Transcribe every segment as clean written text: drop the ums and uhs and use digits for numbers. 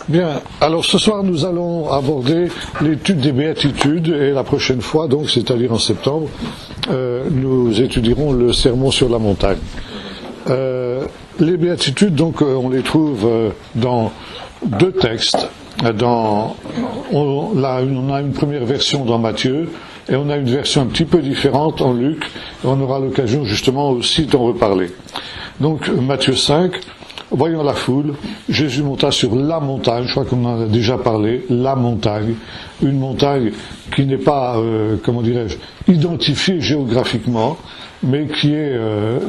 Bien, alors ce soir nous allons aborder l'étude des béatitudes et la prochaine fois, donc c'est-à-dire en septembre, nous étudierons le sermon sur la montagne. Les béatitudes, donc, on les trouve dans deux textes. On a une première version dans Matthieu et on a une version un petit peu différente en Luc. Et on aura l'occasion justement aussi d'en reparler. Donc Matthieu 5. Voyant la foule, Jésus monta sur la montagne, je crois qu'on en a déjà parlé, la montagne, une montagne qui n'est pas, identifiée géographiquement, mais qui est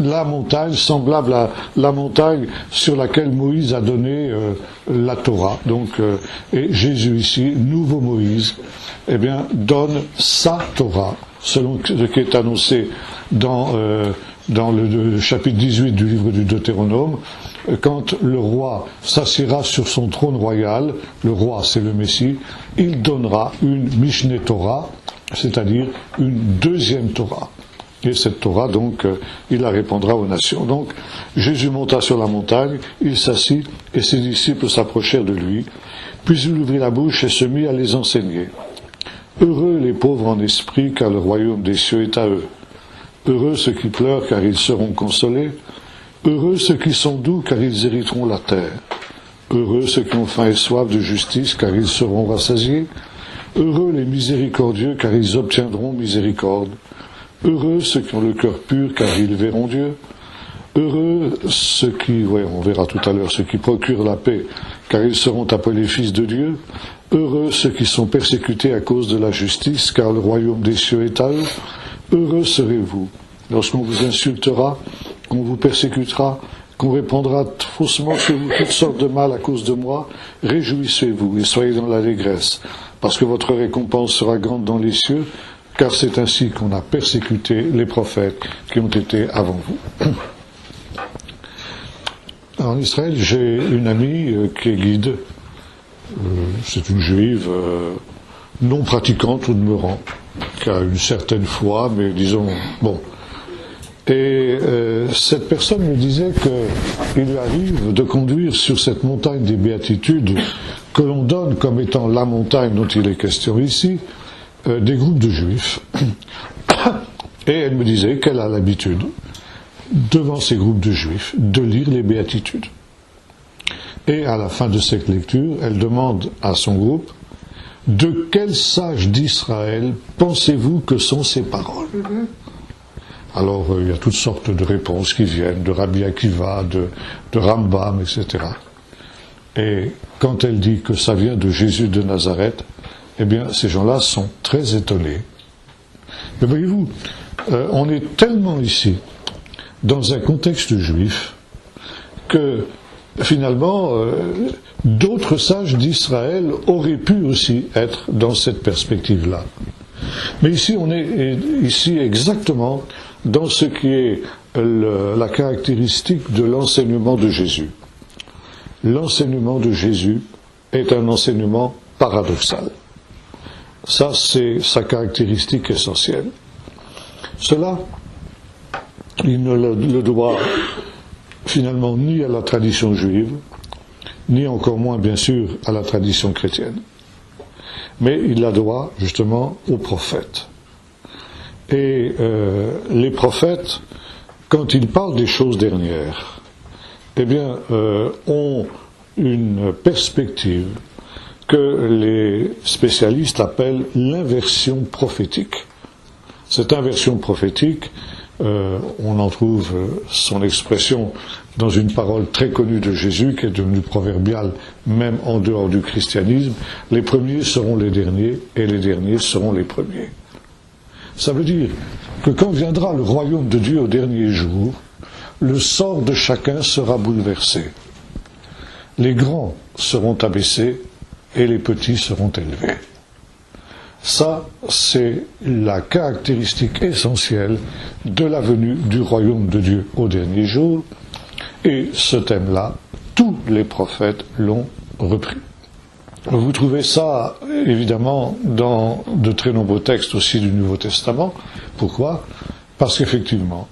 la montagne semblable à la montagne sur laquelle Moïse a donné la Torah. Donc, et Jésus ici, nouveau Moïse, donne sa Torah, selon ce qui est annoncé dans le chapitre 18 du livre du Deutéronome. Quand le roi s'assiera sur son trône royal, le roi c'est le Messie, il donnera une Mishneh Torah, c'est-à-dire une deuxième Torah. Et cette Torah, donc, il la répandra aux nations. Donc, Jésus monta sur la montagne, il s'assit, et ses disciples s'approchèrent de lui. Puis il ouvrit la bouche et se mit à les enseigner. Heureux les pauvres en esprit, car le royaume des cieux est à eux. Heureux ceux qui pleurent, car ils seront consolés. Heureux ceux qui sont doux, car ils hériteront la terre. Heureux ceux qui ont faim et soif de justice, car ils seront rassasiés. Heureux les miséricordieux, car ils obtiendront miséricorde. Heureux ceux qui ont le cœur pur, car ils verront Dieu. Heureux ceux qui, on verra tout à l'heure, ceux qui procurent la paix, car ils seront appelés fils de Dieu. Heureux ceux qui sont persécutés à cause de la justice, car le royaume des cieux est à eux. Heureux serez-vous lorsqu'on vous insultera, qu'on vous persécutera, qu'on répandra faussement sur vous toutes sortes de mal à cause de moi. Réjouissez-vous et soyez dans l'allégresse, parce que votre récompense sera grande dans les cieux, car c'est ainsi qu'on a persécuté les prophètes qui ont été avant vous. En Israël, j'ai une amie qui est guide. C'est une juive non pratiquante au demeurant, qui a une certaine foi, mais disons, bon. Et cette personne me disait qu'il lui arrive de conduire sur cette montagne des béatitudes, que l'on donne comme étant la montagne dont il est question ici, des groupes de juifs. Et elle me disait qu'elle a l'habitude, devant ces groupes de juifs, de lire les béatitudes. Et à la fin de cette lecture, elle demande à son groupe: de quel sage d'Israël pensez-vous que sont ces paroles? Alors, il y a toutes sortes de réponses qui viennent, de Rabbi Akiva, de Rambam, etc. Et quand elle dit que ça vient de Jésus de Nazareth, ces gens-là sont très étonnés. Mais voyez-vous, on est tellement ici, dans un contexte juif, que finalement, d'autres sages d'Israël auraient pu aussi être dans cette perspective-là. Mais ici, on est exactement dans ce qui est la caractéristique de l'enseignement de Jésus. L'enseignement de Jésus est un enseignement paradoxal. Ça, c'est sa caractéristique essentielle. Cela, il ne le doit finalement ni à la tradition juive, ni encore moins, bien sûr, à la tradition chrétienne. Mais il la doit justement aux prophètes. Et les prophètes, quand ils parlent des choses dernières, ont une perspective que les spécialistes appellent l'inversion prophétique. Cette inversion prophétique, on en trouve son expression dans une parole très connue de Jésus, qui est devenue proverbiale même en dehors du christianisme: les premiers seront les derniers et les derniers seront les premiers. Ça veut dire que quand viendra le royaume de Dieu au dernier jour, le sort de chacun sera bouleversé. Les grands seront abaissés et les petits seront élevés. Ça, c'est la caractéristique essentielle de la venue du royaume de Dieu au dernier jour. Et ce thème-là, tous les prophètes l'ont repris. Vous trouvez ça, évidemment, dans de très nombreux textes aussi du Nouveau Testament. Pourquoi? Parce qu'effectivement,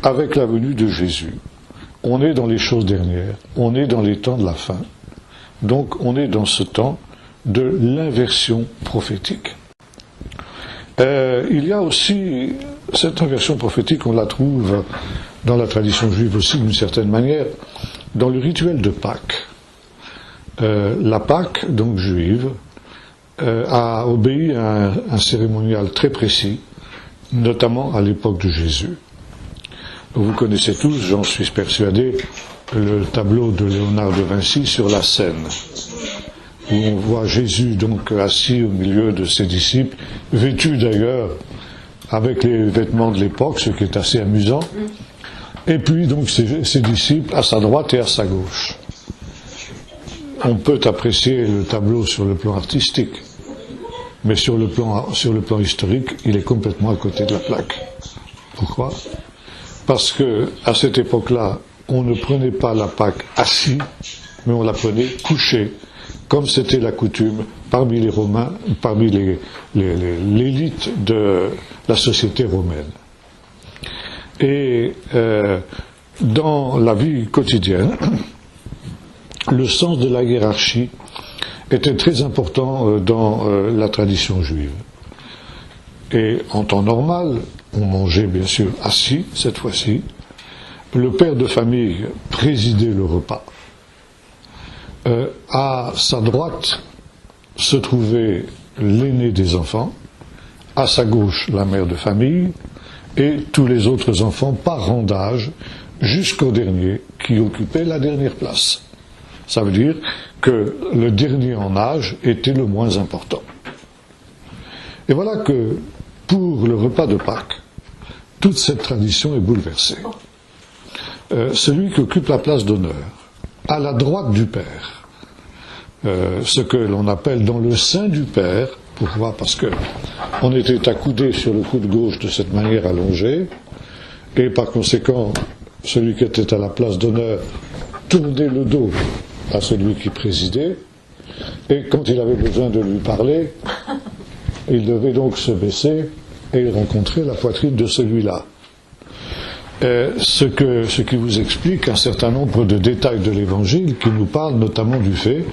avec la venue de Jésus, on est dans les choses dernières, on est dans les temps de la fin. Donc on est dans ce temps de l'inversion prophétique. Il y a aussi cette inversion prophétique, on la trouve dans la tradition juive aussi d'une certaine manière, dans le rituel de Pâques. La Pâque, donc juive, a obéi à un cérémonial très précis, notamment à l'époque de Jésus. Vous connaissez tous, j'en suis persuadé, le tableau de Léonard de Vinci sur la Seine, où on voit Jésus donc assis au milieu de ses disciples, vêtu d'ailleurs avec les vêtements de l'époque, ce qui est assez amusant, et puis donc ses disciples à sa droite et à sa gauche. On peut apprécier le tableau sur le plan artistique, mais sur le plan historique, il est complètement à côté de la plaque. Pourquoi ? Parce que à cette époque-là, on ne prenait pas la Pâque assis, mais on la prenait couchée, comme c'était la coutume parmi les Romains, parmi l'élite de la société romaine. Et dans la vie quotidienne, le sens de la hiérarchie était très important dans la tradition juive. Et en temps normal, on mangeait bien sûr assis, cette fois-ci. Le père de famille présidait le repas. À sa droite se trouvait l'aîné des enfants, à sa gauche la mère de famille, et tous les autres enfants par rang d'âge, jusqu'au dernier, qui occupait la dernière place. Ça veut dire que le dernier en âge était le moins important. Et voilà que, pour le repas de Pâques, toute cette tradition est bouleversée. Celui qui occupe la place d'honneur, à la droite du Père, ce que l'on appelle dans le sein du Père, pourquoi ? Parce que on était accoudé sur le coude gauche de cette manière allongée, et par conséquent, celui qui était à la place d'honneur tournait le dos à celui qui présidait, et quand il avait besoin de lui parler, il devait donc se baisser et il rencontrait la poitrine de celui-là. Ce qui vous explique un certain nombre de détails de l'Évangile qui nous parlent notamment du fait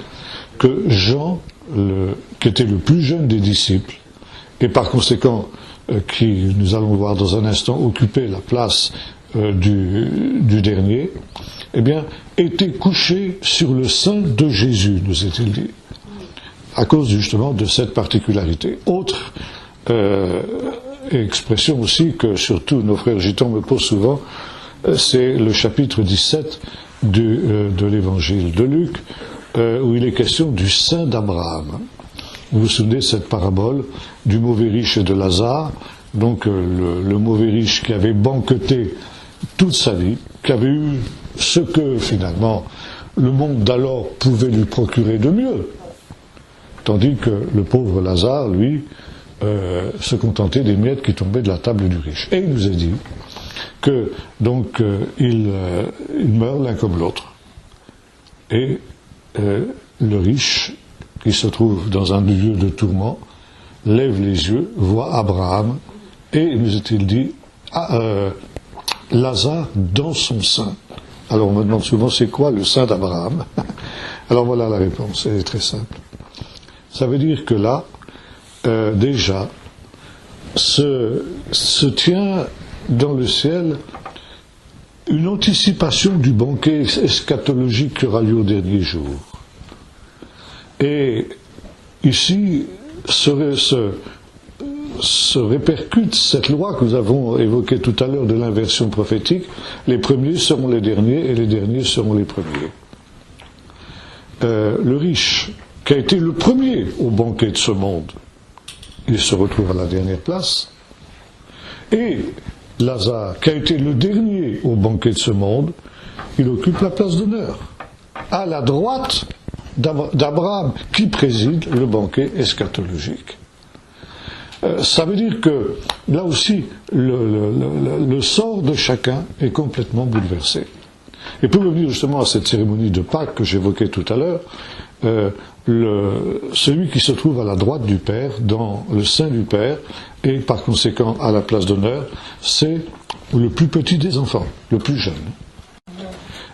que Jean, qui était le plus jeune des disciples, et par conséquent qui, nous allons voir dans un instant, occupait la place du dernier, eh bien, était couché sur le sein de Jésus, nous est-il dit, à cause justement de cette particularité. Autre expression aussi que surtout nos frères gitans me posent souvent, c'est le chapitre 17 de l'évangile de Luc, où il est question du sein d'Abraham. Vous vous souvenez de cette parabole du mauvais riche et de Lazare, donc le mauvais riche qui avait banqueté toute sa vie, qui avait eu ce que finalement le monde d'alors pouvait lui procurer de mieux, tandis que le pauvre Lazare, lui, se contentait des miettes qui tombaient de la table du riche. Et il nous a dit que donc ils meurent l'un comme l'autre. Et le riche, qui se trouve dans un lieu de tourment, lève les yeux, voit Abraham, et nous est-il dit, Lazare dans son sein. Alors on me demande souvent, c'est quoi le sein d'Abraham ? Alors voilà la réponse, elle est très simple. Ça veut dire que là, déjà, se tient dans le ciel une anticipation du banquet eschatologique qui aura lieu au dernier jour. Et ici se répercute cette loi que nous avons évoquée tout à l'heure de l'inversion prophétique. Les premiers seront les derniers et les derniers seront les premiers. Le riche, qui a été le premier au banquet de ce monde, il se retrouve à la dernière place. Et Lazare, qui a été le dernier au banquet de ce monde, il occupe la place d'honneur, à la droite d'Abraham, qui préside le banquet eschatologique. Ça veut dire que, là aussi, le sort de chacun est complètement bouleversé. Et pour revenir justement à cette cérémonie de Pâques que j'évoquais tout à l'heure, celui qui se trouve à la droite du Père, dans le sein du Père, et par conséquent à la place d'honneur, c'est le plus petit des enfants, le plus jeune.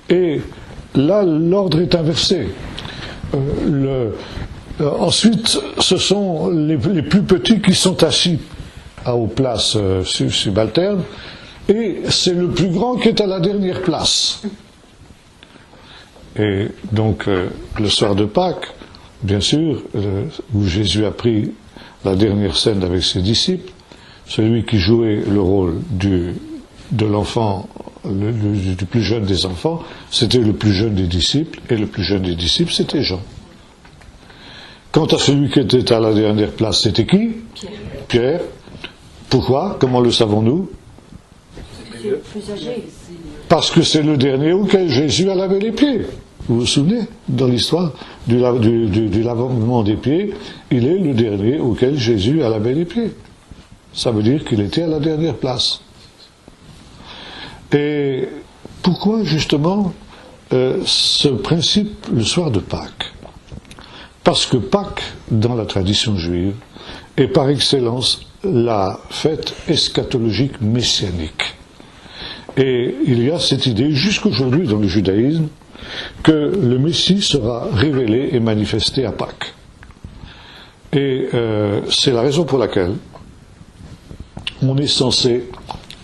Et là, l'ordre est inversé. Ensuite, ce sont les plus petits qui sont assis aux places subalternes, et c'est le plus grand qui est à la dernière place. Et donc, le soir de Pâques, bien sûr, où Jésus a pris la dernière scène avec ses disciples, celui qui jouait le rôle de l'enfant, du plus jeune des enfants, c'était le plus jeune des disciples, et le plus jeune des disciples, c'était Jean. Quant à celui qui était à la dernière place, c'était qui ? Pierre. Pourquoi ? Comment le savons-nous ? Plus âgé. Parce que c'est le dernier auquel Jésus a lavé les pieds. Vous vous souvenez, dans l'histoire du lavement des pieds, il est le dernier auquel Jésus a lavé les pieds. Ça veut dire qu'il était à la dernière place. Et pourquoi justement ce principe le soir de Pâques ? Parce que Pâques, dans la tradition juive, est par excellence la fête eschatologique messianique. Et il y a cette idée, jusqu'aujourd'hui dans le judaïsme, que le Messie sera révélé et manifesté à Pâques. Et c'est la raison pour laquelle on est censé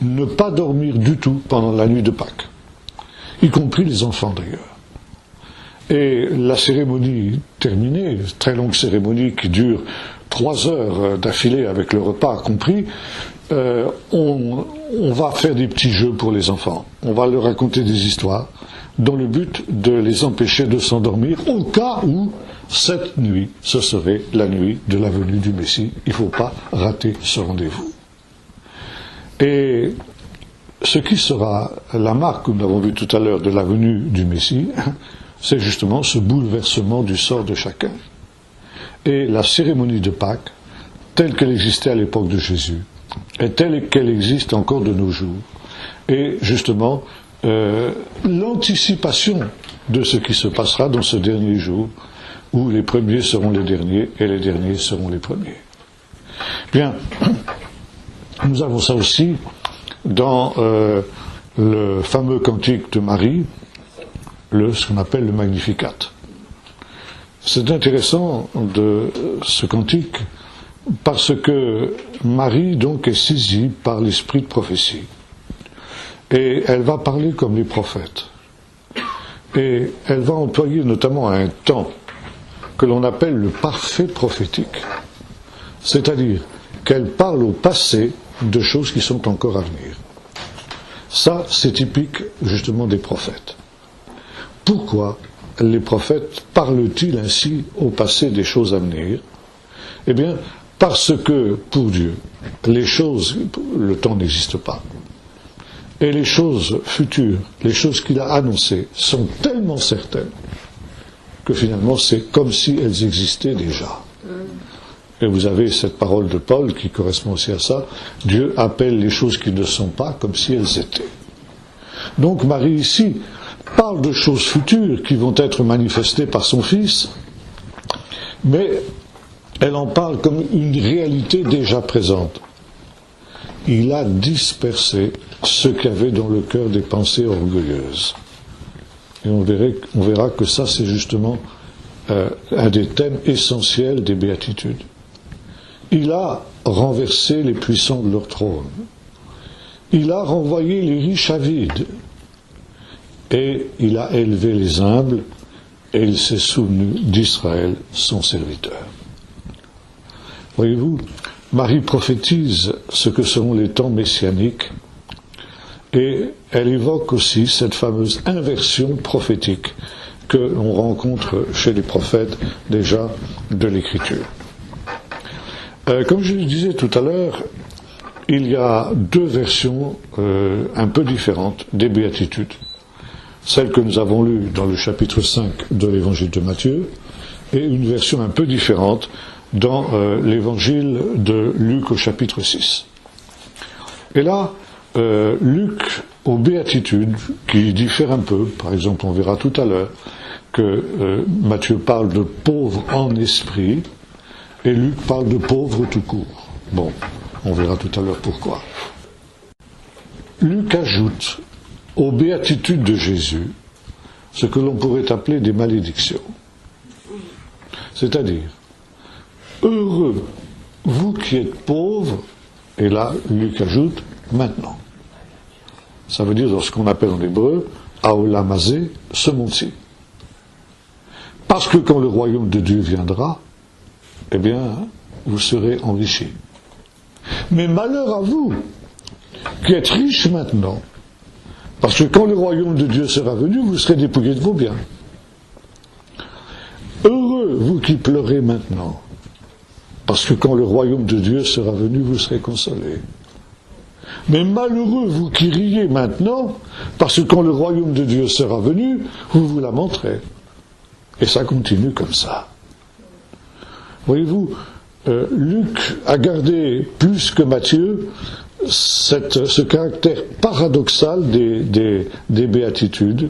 ne pas dormir du tout pendant la nuit de Pâques, y compris les enfants d'ailleurs. Et la cérémonie terminée, très longue cérémonie qui dure 3 heures d'affilée avec le repas compris, on va faire des petits jeux pour les enfants. On va leur raconter des histoires dans le but de les empêcher de s'endormir au cas où cette nuit, ce serait la nuit de la venue du Messie. Il ne faut pas rater ce rendez-vous. Et ce qui sera la marque, comme nous l'avons vu tout à l'heure, de la venue du Messie, c'est justement ce bouleversement du sort de chacun. Et la cérémonie de Pâques, telle qu'elle existait à l'époque de Jésus, et telle qu'elle existe encore de nos jours, est justement l'anticipation de ce qui se passera dans ce dernier jour, où les premiers seront les derniers et les derniers seront les premiers. Bien, nous avons ça aussi dans le fameux cantique de Marie, ce qu'on appelle le Magnificat. C'est intéressant de ce cantique parce que Marie donc est saisie par l'esprit de prophétie et elle va parler comme les prophètes et elle va employer notamment un temps que l'on appelle le parfait prophétique, c'est-à-dire qu'elle parle au passé de choses qui sont encore à venir. Ça, c'est typique justement des prophètes. Pourquoi les prophètes parlent-ils ainsi au passé des choses à venir ? Eh bien, parce que, pour Dieu, les choses, le temps n'existe pas. Et les choses futures, les choses qu'il a annoncées, sont tellement certaines que finalement c'est comme si elles existaient déjà. Et vous avez cette parole de Paul qui correspond aussi à ça. Dieu appelle les choses qui ne sont pas comme si elles étaient. Donc Marie ici parle de choses futures qui vont être manifestées par son Fils, mais elle en parle comme une réalité déjà présente. Il a dispersé ce qu'il y avait dans le cœur des pensées orgueilleuses. Et on verra que ça, c'est justement un des thèmes essentiels des béatitudes. Il a renversé les puissants de leur trône. Il a renvoyé les riches à vide. Et il a élevé les humbles, et il s'est souvenu d'Israël, son serviteur. Voyez-vous, Marie prophétise ce que seront les temps messianiques, et elle évoque aussi cette fameuse inversion prophétique que l'on rencontre chez les prophètes déjà de l'Écriture. Comme je le disais tout à l'heure, il y a 2 versions un peu différentes des béatitudes. Celle que nous avons lue dans le chapitre 5 de l'évangile de Matthieu, et une version un peu différente dans l'évangile de Luc au chapitre 6. Et là, Luc, aux béatitudes, qui diffèrent un peu, par exemple on verra tout à l'heure que Matthieu parle de pauvres en esprit, et Luc parle de pauvres tout court. Bon, on verra tout à l'heure pourquoi. Luc ajoute aux béatitudes de Jésus ce que l'on pourrait appeler des malédictions. C'est-à-dire, heureux vous qui êtes pauvres, et là, Luc ajoute, maintenant. Ça veut dire dans ce qu'on appelle en hébreu, Aolamazé, ce monde-ci. Parce que quand le royaume de Dieu viendra, eh bien, vous serez enrichis. Mais malheur à vous, qui êtes riches maintenant, parce que quand le royaume de Dieu sera venu, vous serez dépouillés de vos biens. Heureux, vous qui pleurez maintenant, parce que quand le royaume de Dieu sera venu, vous serez consolés. Mais malheureux, vous qui riez maintenant, parce que quand le royaume de Dieu sera venu, vous vous lamenterez. Et ça continue comme ça. Voyez-vous, Luc a gardé plus que Matthieu ce caractère paradoxal des béatitudes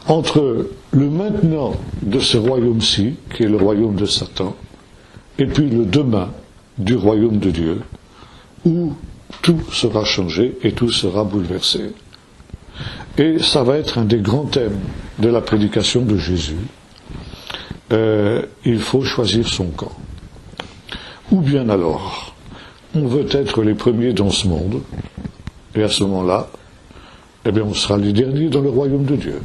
entre le maintenant de ce royaume-ci, qui est le royaume de Satan, et puis le demain du royaume de Dieu, où tout sera changé et tout sera bouleversé. Et ça va être un des grands thèmes de la prédication de Jésus. Il faut choisir son camp. Ou bien alors, on veut être les premiers dans ce monde, et à ce moment-là, eh bien on sera les derniers dans le royaume de Dieu.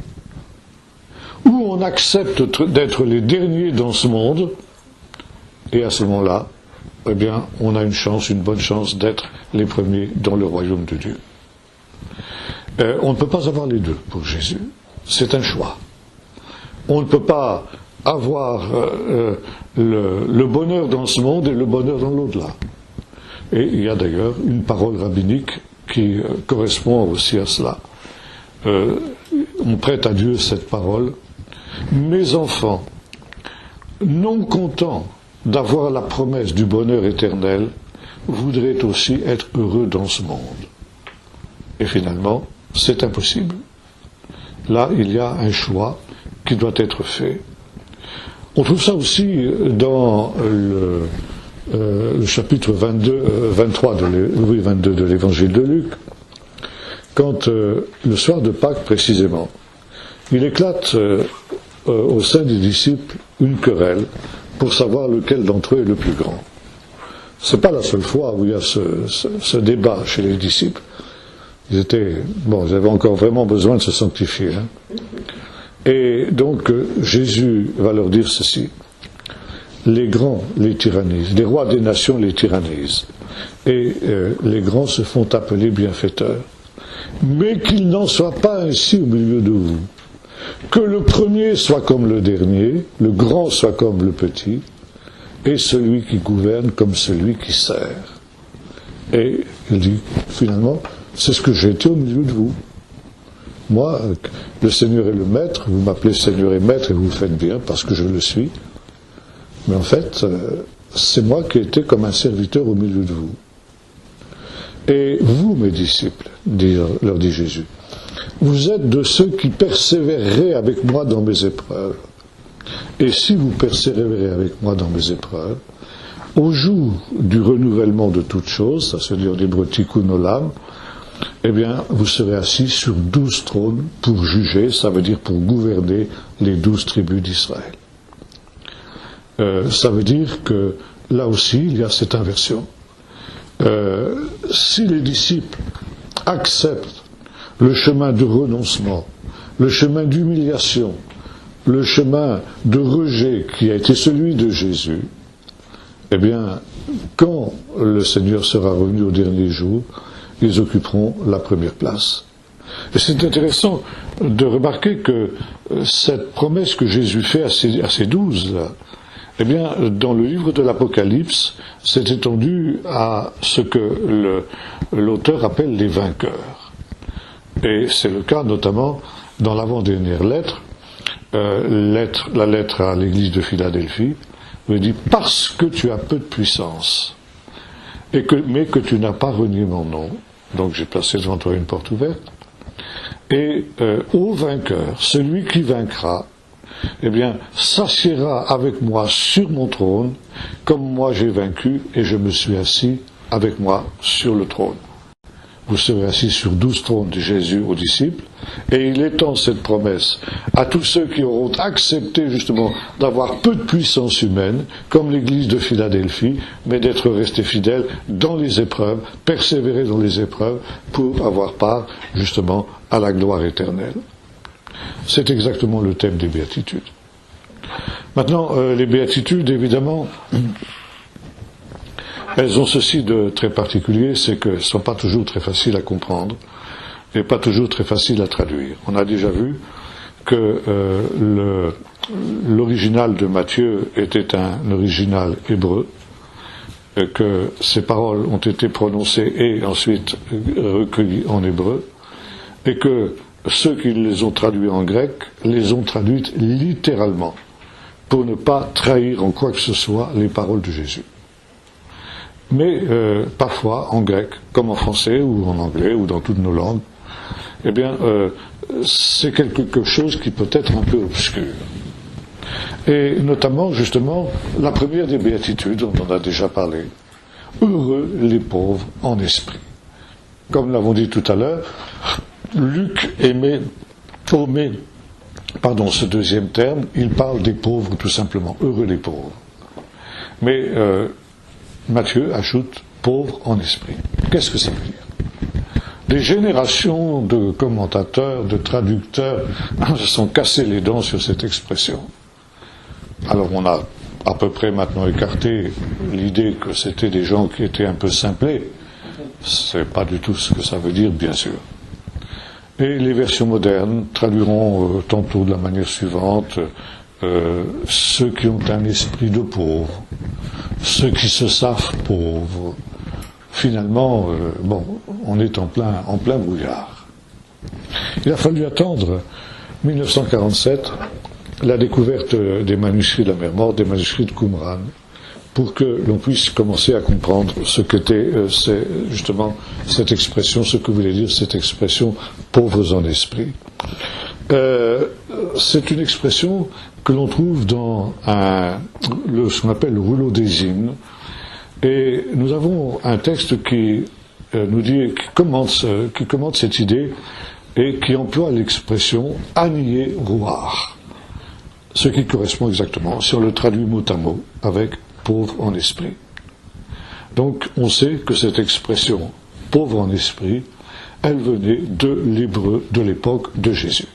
Ou on accepte d'être les derniers dans ce monde, et à ce moment-là, eh bien on a une bonne chance d'être les premiers dans le royaume de Dieu. On ne peut pas avoir les deux pour Jésus. C'est un choix. On ne peut pas avoir le bonheur dans ce monde et le bonheur dans l'au-delà. Et il y a d'ailleurs une parole rabbinique qui correspond aussi à cela. On prête à Dieu cette parole. Mes enfants, non contents d'avoir la promesse du bonheur éternel, voudraient aussi être heureux dans ce monde. Et finalement, c'est impossible. Là, il y a un choix qui doit être fait. On trouve ça aussi dans le chapitre 23 de l'évangile de Luc, quand le soir de Pâques précisément, il éclate au sein des disciples une querelle pour savoir lequel d'entre eux est le plus grand. C'est pas la seule fois où il y a ce débat chez les disciples. Ils avaient encore vraiment besoin de se sanctifier. Et donc Jésus va leur dire ceci: les grands les tyrannisent, les rois des nations les tyrannisent, et les grands se font appeler bienfaiteurs. Mais qu'il n'en soit pas ainsi au milieu de vous. Que le premier soit comme le dernier, le grand soit comme le petit, et celui qui gouverne comme celui qui sert. Et il dit, finalement, c'est ce que j'ai été au milieu de vous. Moi, le Seigneur est le Maître, vous m'appelez Seigneur et Maître, et vous le faites bien, parce que je le suis. Mais en fait, c'est moi qui ai été comme un serviteur au milieu de vous. Et vous, mes disciples, leur dit Jésus, vous êtes de ceux qui persévéreraient avec moi dans mes épreuves. Et si vous persévérez avec moi dans mes épreuves, au jour du renouvellement de toutes choses, ça se dit en hébreu tikkun olam, eh bien, vous serez assis sur 12 trônes pour juger, ça veut dire pour gouverner les 12 tribus d'Israël. Ça veut dire que là aussi, il y a cette inversion. Si les disciples acceptent le chemin de renoncement, le chemin d'humiliation, le chemin de rejet qui a été celui de Jésus, eh bien, quand le Seigneur sera revenu au dernier jour, ils occuperont la première place. Et c'est intéressant de remarquer que cette promesse que Jésus fait à ces 12, eh bien, dans le livre de l'Apocalypse, c'est étendu à ce que l'auteur appelle les vainqueurs. Et c'est le cas notamment dans l'avant-dernière lettre, la lettre à l'église de Philadelphie, où il dit « Parce que tu as peu de puissance, mais que tu n'as pas renié mon nom, donc j'ai placé devant toi une porte ouverte, et au vainqueur, celui qui vaincra, eh bien, s'assiera avec moi sur mon trône, comme moi j'ai vaincu et je me suis assis avec moi sur le trône. » vous serez assis sur 12 trônes, dit Jésus aux disciples, et il étend cette promesse à tous ceux qui auront accepté justement d'avoir peu de puissance humaine, comme l'église de Philadelphie, mais d'être restés fidèles dans les épreuves, persévérer dans les épreuves, pour avoir part justement à la gloire éternelle. C'est exactement le thème des béatitudes. Maintenant, les béatitudes, évidemment, elles ont ceci de très particulier, c'est qu'elles ne sont pas toujours très faciles à comprendre et pas toujours très faciles à traduire. On a déjà vu que l'original de Matthieu était un original hébreu, que ces paroles ont été prononcées et ensuite recueillies en hébreu, et que ceux qui les ont traduits en grec les ont traduites littéralement, pour ne pas trahir en quoi que ce soit les paroles de Jésus. Mais parfois, en grec, comme en français ou en anglais ou dans toutes nos langues, eh bien, c'est quelque chose qui peut être un peu obscur. Et notamment, justement, la première des béatitudes, dont on a déjà parlé, heureux les pauvres en esprit. Comme l'avons dit tout à l'heure, Luc omet ce deuxième terme, il parle des pauvres tout simplement, heureux les pauvres. Mais Matthieu ajoute pauvres en esprit. Qu'est-ce que ça veut dire? Des générations de commentateurs, de traducteurs se sont cassés les dents sur cette expression. Alors on a à peu près maintenant écarté l'idée que c'était des gens qui étaient un peu simplés. C'est pas du tout ce que ça veut dire, bien sûr. Et les versions modernes traduiront tantôt de la manière suivante ceux qui ont un esprit de pauvre, ceux qui se savent pauvres. Finalement, on est en plein brouillard. Il a fallu attendre 1947, la découverte des manuscrits de la mer Morte, des manuscrits de Qumran, pour que l'on puisse commencer à comprendre ce qu'était justement cette expression, ce que voulait dire cette expression « pauvres en esprit ». C'est une expression que l'on trouve dans ce qu'on appelle le rouleau des hymnes, et nous avons un texte qui nous dit, qui commente cette idée et qui emploie l'expression « annier rouard », ce qui correspond exactement, si on le traduit mot à mot, avec « pauvre en esprit ». Donc on sait que cette expression « pauvre en esprit », elle venait de l'hébreu de l'époque de Jésus.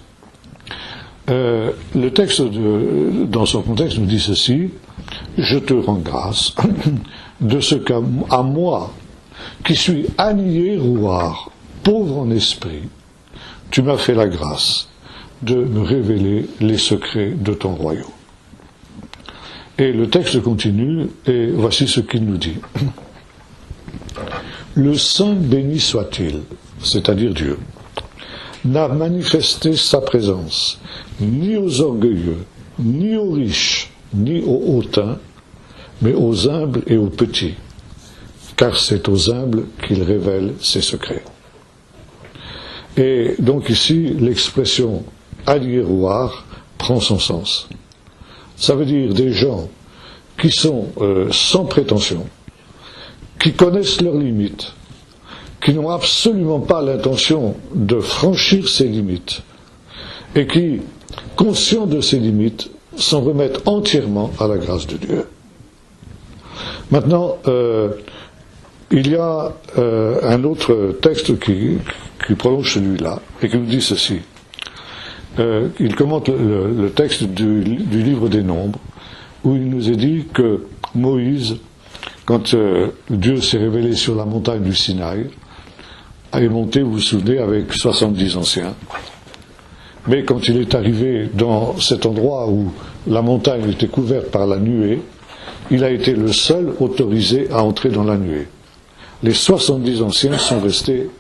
Le texte, dans son contexte, nous dit ceci: « Je te rends grâce de ce qu'à moi, qui suis annié rouard, pauvre en esprit, tu m'as fait la grâce de me révéler les secrets de ton royaume. » Et le texte continue, et voici ce qu'il nous dit. « Le Saint béni soit-il, c'est-à-dire Dieu, n'a manifesté sa présence ni aux orgueilleux, ni aux riches, ni aux hautains, mais aux humbles et aux petits, car c'est aux humbles qu'il révèle ses secrets. » Et donc ici, l'expression « annier rouard » prend son sens. Ça veut dire des gens qui sont sans prétention, qui connaissent leurs limites, qui n'ont absolument pas l'intention de franchir ces limites, et qui, conscients de ces limites, s'en remettent entièrement à la grâce de Dieu. Maintenant, il y a un autre texte qui prolonge celui-là, et qui nous dit ceci. Il commente le texte du livre des Nombres, où il nous est dit que Moïse, quand Dieu s'est révélé sur la montagne du Sinaï, est monté, vous vous souvenez, avec 70 anciens. Mais quand il est arrivé dans cet endroit où la montagne était couverte par la nuée, il a été le seul autorisé à entrer dans la nuée. Les 70 anciens sont restés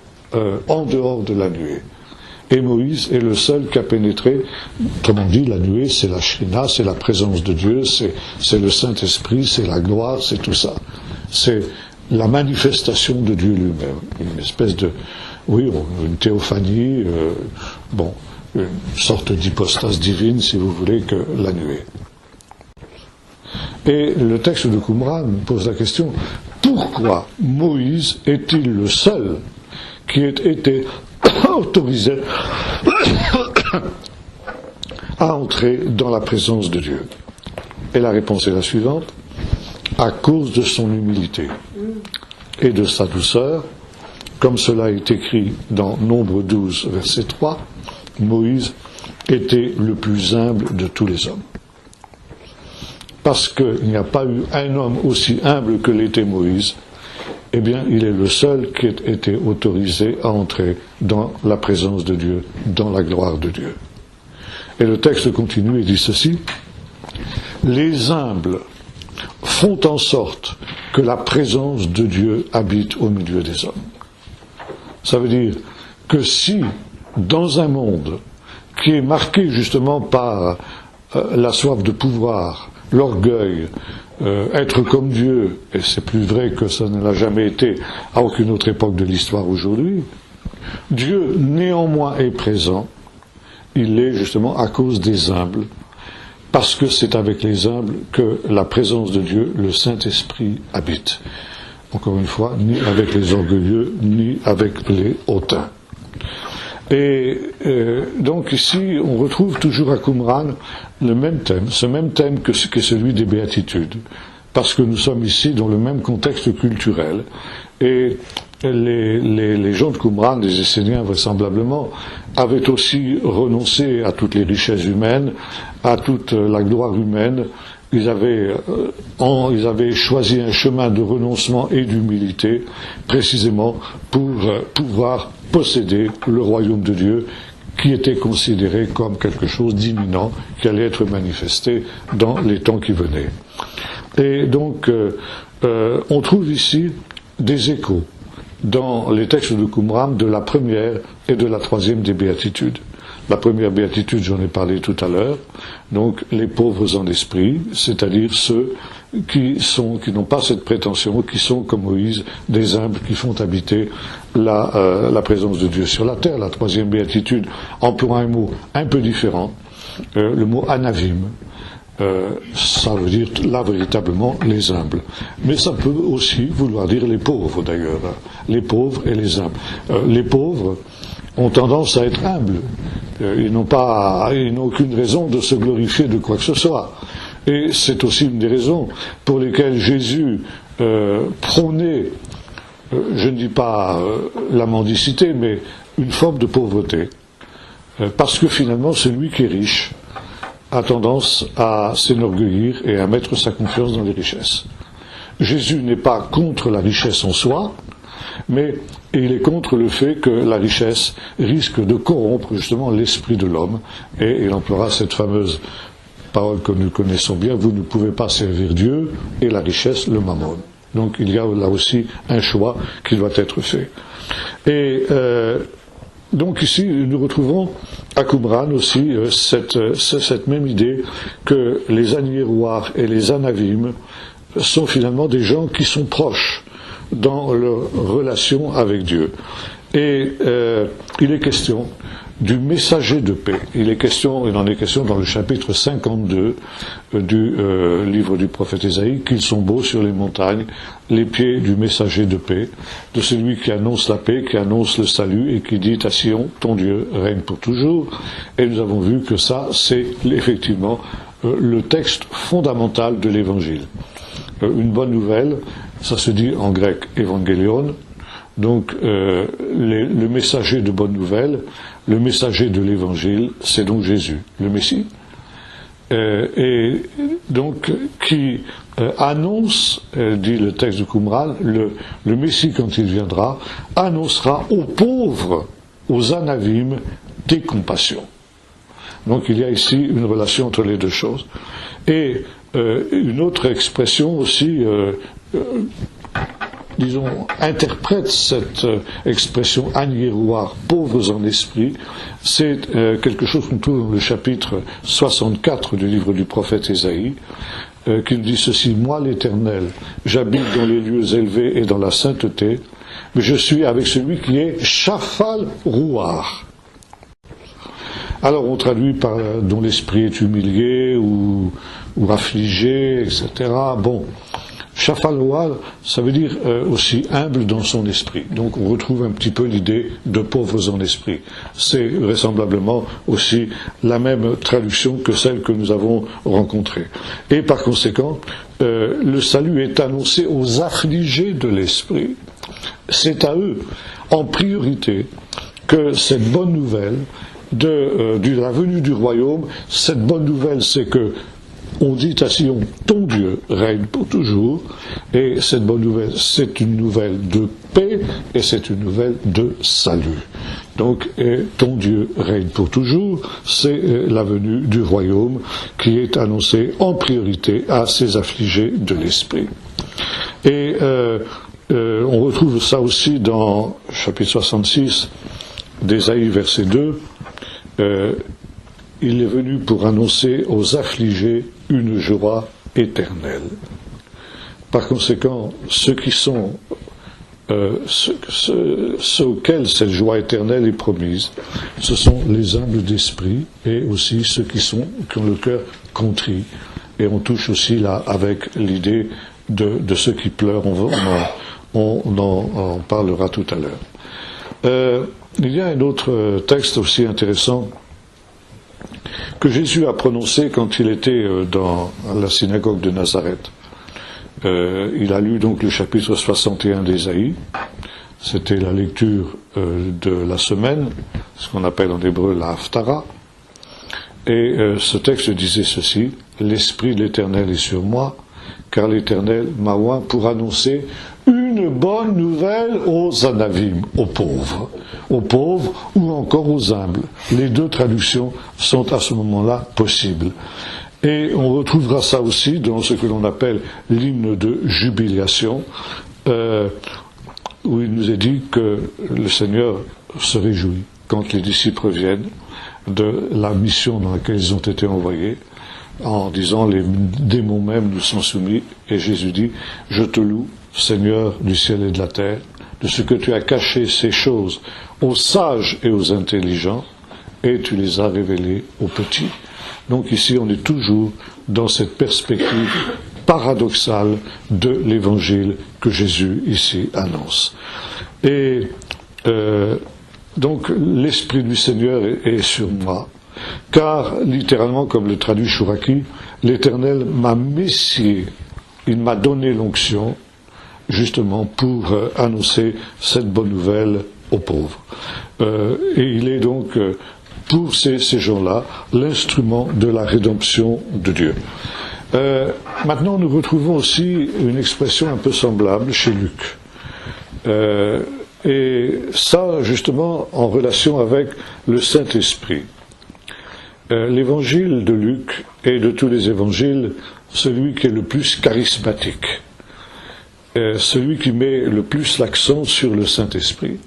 en dehors de la nuée. Et Moïse est le seul qui a pénétré. Comme on dit, la nuée, c'est la Shrina, c'est la présence de Dieu, c'est le Saint-Esprit, c'est la gloire, c'est tout ça. C'est la manifestation de Dieu lui-même. Une espèce de, une théophanie, une sorte d'hypostase divine, si vous voulez, que la nuée. Et le texte de Qumran pose la question, pourquoi Moïse est-il le seul qui ait été autorisé à entrer dans la présence de Dieu? Et la réponse est la suivante: à cause de son humilité et de sa douceur, comme cela est écrit dans Nombre 12, verset 3, Moïse était le plus humble de tous les hommes. Parce qu'il n'y a pas eu un homme aussi humble que l'était Moïse, eh bien, il est le seul qui ait été autorisé à entrer dans la présence de Dieu, dans la gloire de Dieu. Et le texte continue et dit ceci: les humbles font en sorte que la présence de Dieu habite au milieu des hommes. Ça veut dire que si, dans un monde qui est marqué justement par la soif de pouvoir, l'orgueil, être comme Dieu, et c'est plus vrai que ça ne l'a jamais été à aucune autre époque de l'histoire aujourd'hui, Dieu néanmoins est présent. Il l'est justement à cause des humbles, parce que c'est avec les humbles que la présence de Dieu, le Saint-Esprit, habite. Encore une fois, ni avec les orgueilleux, ni avec les hautains. Et donc ici, on retrouve toujours à Qumran le même thème, ce même thème que celui des béatitudes, parce que nous sommes ici dans le même contexte culturel. Et les gens de Qumran, les Esséniens vraisemblablement, avaient aussi renoncé à toutes les richesses humaines, à toute la gloire humaine. Ils avaient choisi un chemin de renoncement et d'humilité, précisément pour pouvoir posséder le royaume de Dieu, qui était considéré comme quelque chose d'imminent, qui allait être manifesté dans les temps qui venaient. Et donc, on trouve ici des échos dans les textes de Qumran de la première et de la troisième des béatitudes. La première béatitude, j'en ai parlé tout à l'heure, donc les pauvres en esprit, c'est-à-dire ceux qui n'ont pas cette prétention, qui sont comme Moïse, des humbles qui font habiter la présence de Dieu sur la terre. La troisième béatitude emploie un mot un peu différent, le mot anavim. Ça veut dire là véritablement les humbles. Mais ça peut aussi vouloir dire les pauvres d'ailleurs, les pauvres et les humbles. Les pauvres ont tendance à être humbles. Ils n'ont aucune raison de se glorifier de quoi que ce soit. Et c'est aussi une des raisons pour lesquelles Jésus prônait, je ne dis pas la mendicité, mais une forme de pauvreté. Parce que finalement, celui qui est riche a tendance à s'enorgueillir et à mettre sa confiance dans les richesses. Jésus n'est pas contre la richesse en soi, mais il est contre le fait que la richesse risque de corrompre justement l'esprit de l'homme, et il emploiera cette fameuse parole que nous connaissons bien: vous ne pouvez pas servir Dieu et la richesse, le mammon. Donc il y a là aussi un choix qui doit être fait. Et donc ici, nous retrouvons à Qumran aussi cette même idée que les agnairoirs et les anavim sont finalement des gens qui sont proches dans leur relation avec Dieu. Et il est question du messager de paix. Il en est question dans le chapitre 52 du livre du prophète Ésaïe, qu'ils sont beaux sur les montagnes, les pieds du messager de paix, de celui qui annonce la paix, qui annonce le salut et qui dit à Sion, ton Dieu règne pour toujours. Et nous avons vu que ça, c'est effectivement le texte fondamental de l'Évangile. Une bonne nouvelle, ça se dit en grec évangélion, donc le messager de bonne nouvelle, le messager de l'Évangile, c'est donc Jésus, le Messie, et donc qui annonce, dit le texte de Qumran, le Messie quand il viendra, annoncera aux pauvres, aux anavim, des compassions. Donc il y a ici une relation entre les deux choses. Et une autre expression aussi, interprète cette expression agnairoir, pauvres en esprit, c'est quelque chose qu'on trouve dans le chapitre 64 du livre du prophète Ésaïe, qui nous dit ceci: moi l'Éternel, j'habite dans les lieux élevés et dans la sainteté, mais je suis avec celui qui est Shafal Rouar. Alors on traduit par dont l'esprit est humilié ou affligé, etc. Bon, Shafaloal, ça veut dire aussi humble dans son esprit. Donc on retrouve un petit peu l'idée de pauvres en esprit. C'est vraisemblablement aussi la même traduction que celle que nous avons rencontrée. Et par conséquent, le salut est annoncé aux affligés de l'esprit. C'est à eux, en priorité, que cette bonne nouvelle de la venue du royaume, cette bonne nouvelle, c'est que on dit à Sion, ton Dieu règne pour toujours, et cette bonne nouvelle, c'est une nouvelle de paix, et c'est une nouvelle de salut. Donc, ton Dieu règne pour toujours, c'est la venue du royaume qui est annoncée en priorité à ces affligés de l'esprit. Et on retrouve ça aussi dans chapitre 66 d'Ésaïe, verset 2, il est venu pour annoncer aux affligés une joie éternelle. Par conséquent, ceux qui sont, ceux auxquels cette joie éternelle est promise, ce sont les humbles d'esprit et aussi ceux qui ont le cœur contrit. Et on touche aussi là avec l'idée de ceux qui pleurent. On en parlera tout à l'heure. Il y a un autre texte aussi intéressant que Jésus a prononcé quand il était dans la synagogue de Nazareth. Il a lu donc le chapitre 61 d'Ésaïe. C'était la lecture de la semaine, ce qu'on appelle en hébreu la Haftara. Et ce texte disait ceci: « L'Esprit de l'Éternel est sur moi, car l'Éternel m'a oint pour annoncer une bonne nouvelle aux anavim, aux pauvres ou encore aux humbles. » Les deux traductions sont à ce moment-là possibles. Et on retrouvera ça aussi dans ce que l'on appelle l'hymne de jubilation, où il nous est dit que le Seigneur se réjouit quand les disciples reviennent de la mission dans laquelle ils ont été envoyés, en disant les démons même nous sont soumis, et Jésus dit: je te loue, Seigneur du ciel et de la terre, de ce que tu as caché ces choses aux sages et aux intelligents, et tu les as révélées aux petits. Donc ici on est toujours dans cette perspective paradoxale de l'évangile que Jésus ici annonce. Et donc l'Esprit du Seigneur est sur moi, car littéralement, comme le traduit Chouraki, l'Éternel m'a messié, il m'a donné l'onction justement pour annoncer cette bonne nouvelle aux pauvres. Et il est donc pour ces gens-là l'instrument de la rédemption de Dieu. Maintenant, nous retrouvons aussi une expression un peu semblable chez Luc. Et ça, justement, en relation avec le Saint-Esprit. L'évangile de Luc est de tous les évangiles celui qui est le plus charismatique, celui qui met le plus l'accent sur le Saint-Esprit.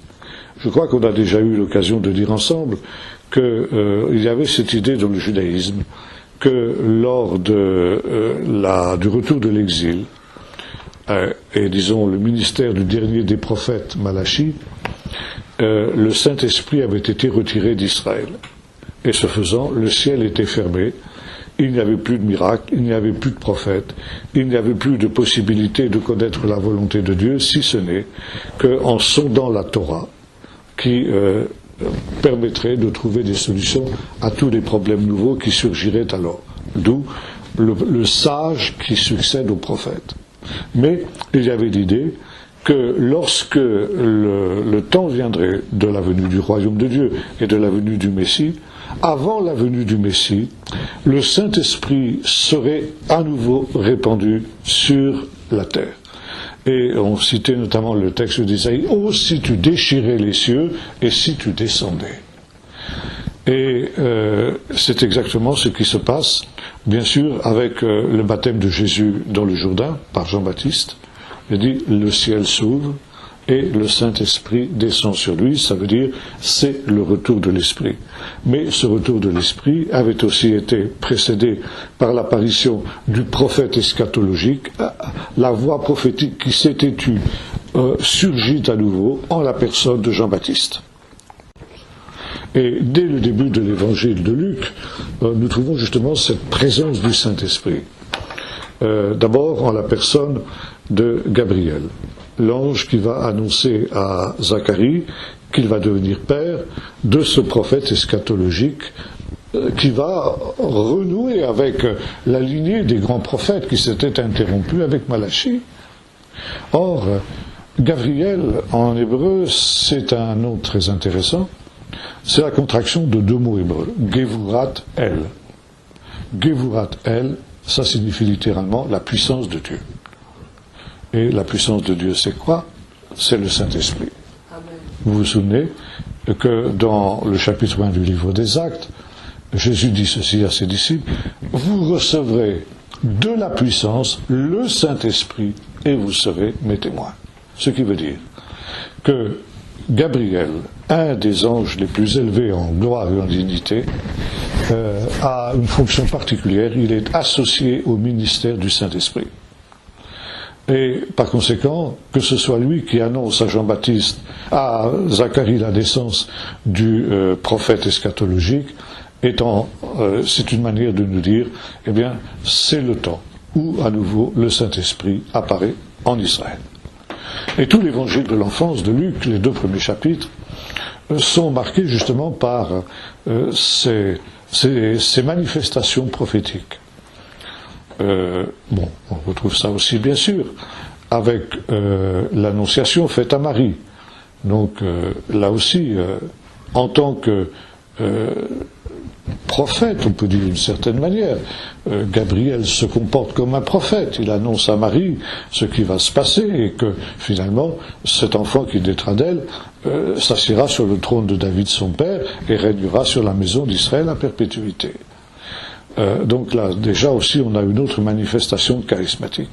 Je crois qu'on a déjà eu l'occasion de dire ensemble qu'il y avait cette idée dans le judaïsme que lors du retour de l'exil, et disons le ministère du dernier des prophètes, Malachi, le Saint-Esprit avait été retiré d'Israël. Et ce faisant, le ciel était fermé, il n'y avait plus de miracles, il n'y avait plus de prophètes, il n'y avait plus de possibilité de connaître la volonté de Dieu, si ce n'est qu'en sondant la Torah, qui permettrait de trouver des solutions à tous les problèmes nouveaux qui surgiraient alors. D'où le sage qui succède au prophète. Mais il y avait l'idée que lorsque le temps viendrait de la venue du royaume de Dieu et de la venue du Messie, avant la venue du Messie, le Saint-Esprit serait à nouveau répandu sur la terre. Et on citait notamment le texte d'Ésaïe: « Oh, si tu déchirais les cieux et si tu descendais ». Et c'est exactement ce qui se passe, bien sûr, avec le baptême de Jésus dans le Jourdain, par Jean-Baptiste. Il dit: « Le ciel s'ouvre et le Saint-Esprit descend sur lui », ça veut dire c'est le retour de l'Esprit. Mais ce retour de l'Esprit avait aussi été précédé par l'apparition du prophète eschatologique, la voix prophétique qui s'était tue surgit à nouveau en la personne de Jean-Baptiste. Et dès le début de l'évangile de Luc, nous trouvons justement cette présence du Saint-Esprit. d'abord en la personne de Gabriel, l'ange qui va annoncer à Zacharie qu'il va devenir père de ce prophète eschatologique qui va renouer avec la lignée des grands prophètes qui s'étaient interrompus avec Malachie. Or, Gabriel, en hébreu, c'est un nom très intéressant. C'est la contraction de deux mots hébreux, Gevurat El. Gevurat El, ça signifie littéralement la puissance de Dieu. Et la puissance de Dieu, c'est quoi? C'est le Saint-Esprit. Vous vous souvenez que dans le chapitre 1 du livre des Actes, Jésus dit ceci à ses disciples, vous recevrez de la puissance le Saint-Esprit et vous serez mes témoins. Ce qui veut dire que Gabriel, un des anges les plus élevés en gloire et en dignité, a une fonction particulière, il est associé au ministère du Saint-Esprit. Et par conséquent, que ce soit lui qui annonce à Jean-Baptiste, à Zacharie la naissance du prophète eschatologique, c'est une manière de nous dire, eh bien, c'est le temps où à nouveau le Saint-Esprit apparaît en Israël. Et tout l'évangile de l'enfance de Luc, les 2 premiers chapitres, sont marqués justement par ces manifestations prophétiques. On retrouve ça aussi bien sûr avec l'annonciation faite à Marie. Donc là aussi, en tant que prophète, on peut dire d'une certaine manière, Gabriel se comporte comme un prophète. Il annonce à Marie ce qui va se passer et que finalement cet enfant qui naîtra d'elle s'assiera sur le trône de David son père et régnera sur la maison d'Israël à perpétuité. Donc là, déjà aussi, on a une autre manifestation charismatique.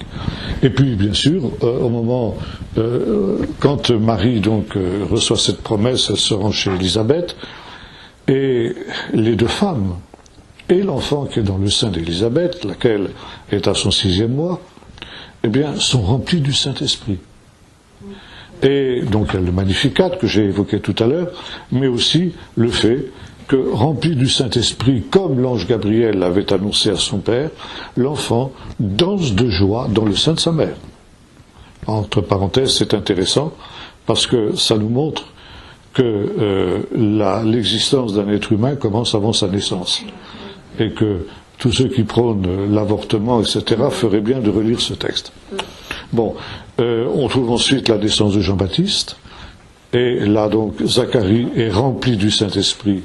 Et puis, bien sûr, au moment, quand Marie donc reçoit cette promesse, elle se rend chez Élisabeth, et les deux femmes, et l'enfant qui est dans le sein d'Élisabeth, laquelle est à son 6e mois, eh bien, sont remplis du Saint-Esprit. Et donc, il y a le Magnificat que j'ai évoqué tout à l'heure, mais aussi le fait que, rempli du Saint-Esprit, comme l'ange Gabriel l'avait annoncé à son père, l'enfant danse de joie dans le sein de sa mère. Entre parenthèses, c'est intéressant, parce que ça nous montre que l'existence d'un être humain commence avant sa naissance. Et que tous ceux qui prônent l'avortement, etc., feraient bien de relire ce texte. Bon, on trouve ensuite la naissance de Jean-Baptiste, et là donc Zacharie est rempli du Saint-Esprit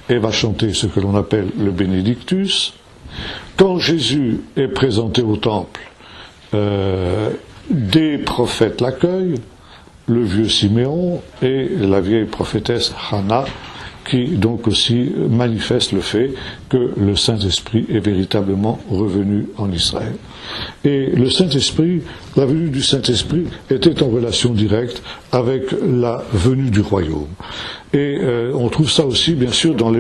et va chanter ce que l'on appelle le Bénédictus. Quand Jésus est présenté au temple, des prophètes l'accueillent, le vieux Siméon et la vieille prophétesse Hannah, qui donc aussi manifeste le fait que le Saint-Esprit est véritablement revenu en Israël. Et le Saint-Esprit, la venue du Saint-Esprit était en relation directe avec la venue du royaume. Et on trouve ça aussi, bien sûr, dans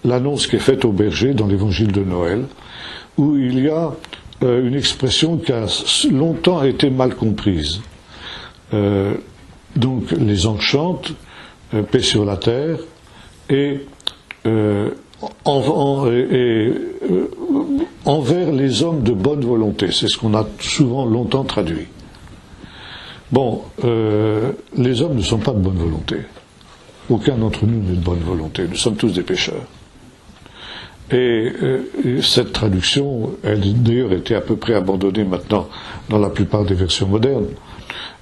l'annonce qui est faite aux bergers dans l'évangile de Noël, où il y a une expression qui a longtemps été mal comprise. Donc les anges chantent, paix sur la terre, et envers les hommes de bonne volonté. C'est ce qu'on a souvent longtemps traduit. Bon, les hommes ne sont pas de bonne volonté. Aucun d'entre nous n'est de bonne volonté. Nous sommes tous des pécheurs. Et cette traduction, elle d'ailleurs été à peu près abandonnée maintenant dans la plupart des versions modernes,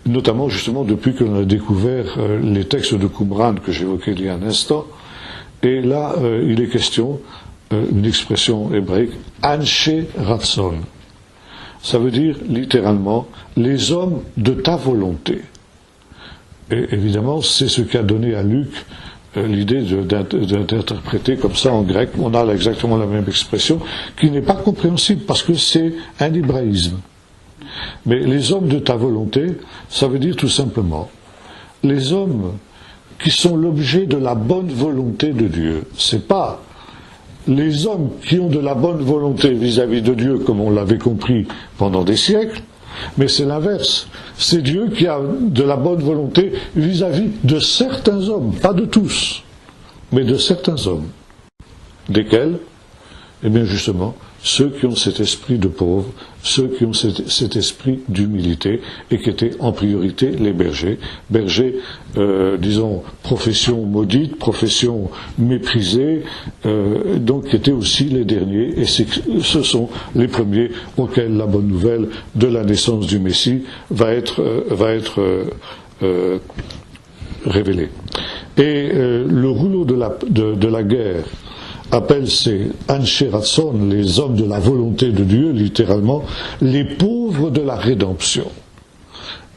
notamment justement depuis que l'on a découvert les textes de Qumran que j'évoquais il y a un instant. Et là, il est question, une expression hébraïque, Anshe Ratson. Ça veut dire littéralement les hommes de ta volonté. Et évidemment, c'est ce qui a donné à Luc l'idée d'interpréter comme ça en grec. On a exactement la même expression, qui n'est pas compréhensible parce que c'est un hébraïsme. Mais les hommes de ta volonté, ça veut dire tout simplement les hommes qui sont l'objet de la bonne volonté de Dieu. C'est pas les hommes qui ont de la bonne volonté vis-à-vis de Dieu, comme on l'avait compris pendant des siècles, mais c'est l'inverse. C'est Dieu qui a de la bonne volonté vis-à-vis de certains hommes, pas de tous, mais de certains hommes. Desquels, eh bien justement, ceux qui ont cet esprit de pauvre, ceux qui ont cet esprit d'humilité, et qui étaient en priorité les bergers. Bergers, disons, profession maudite, profession méprisée, donc qui étaient aussi les derniers, et ce sont les premiers auxquels la bonne nouvelle de la naissance du Messie va être révélée. Et le rouleau de la guerre appelle ces Anshe Ratson, les hommes de la volonté de Dieu, littéralement, les pauvres de la rédemption.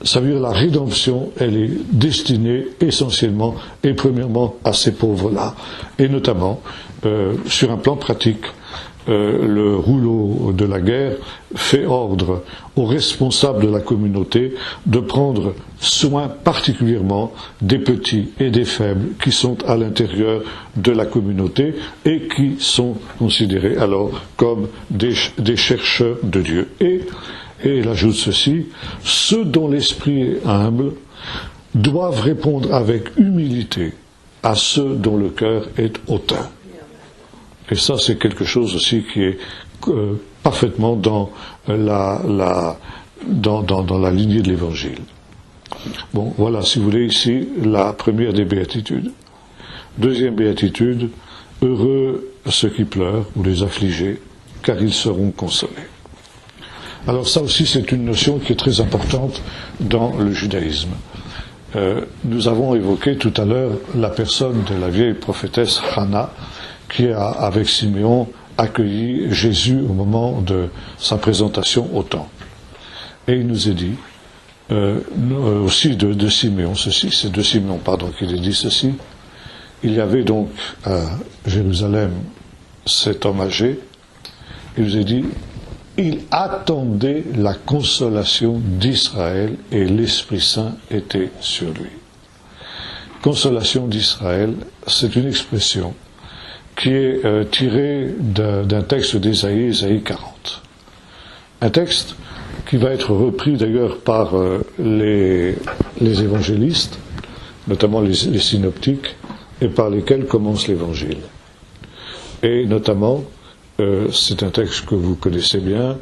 Ça veut dire la rédemption, elle est destinée essentiellement et premièrement à ces pauvres-là. Et notamment, sur un plan pratique, le rouleau de la guerre fait ordre aux responsables de la communauté de prendre soin particulièrement des petits et des faibles qui sont à l'intérieur de la communauté et qui sont considérés alors comme des chercheurs de Dieu. Et il ajoute ceci, ceux dont l'esprit est humble doivent répondre avec humilité à ceux dont le cœur est hautain. Et ça, c'est quelque chose aussi qui est parfaitement dans la lignée de l'Évangile. Bon, voilà, si vous voulez, ici, la première des béatitudes. Deuxième béatitude, heureux ceux qui pleurent ou les affligés, car ils seront consolés. Alors ça aussi, c'est une notion qui est très importante dans le judaïsme. Nous avons évoqué tout à l'heure la personne de la vieille prophétesse Hannah, qui a, avec Siméon, accueilli Jésus au moment de sa présentation au temple. Et il nous est dit, aussi de Siméon, c'est de Siméon, qu'il est dit ceci, il y avait donc à Jérusalem cet homme âgé, il nous est dit, il attendait la consolation d'Israël et l'Esprit Saint était sur lui. Consolation d'Israël, c'est une expression qui est tiré d'un texte d'Ésaïe, Ésaïe 40. Un texte qui va être repris d'ailleurs par les évangélistes, notamment les synoptiques, et par lesquels commence l'Évangile. Et notamment, c'est un texte que vous connaissez bien,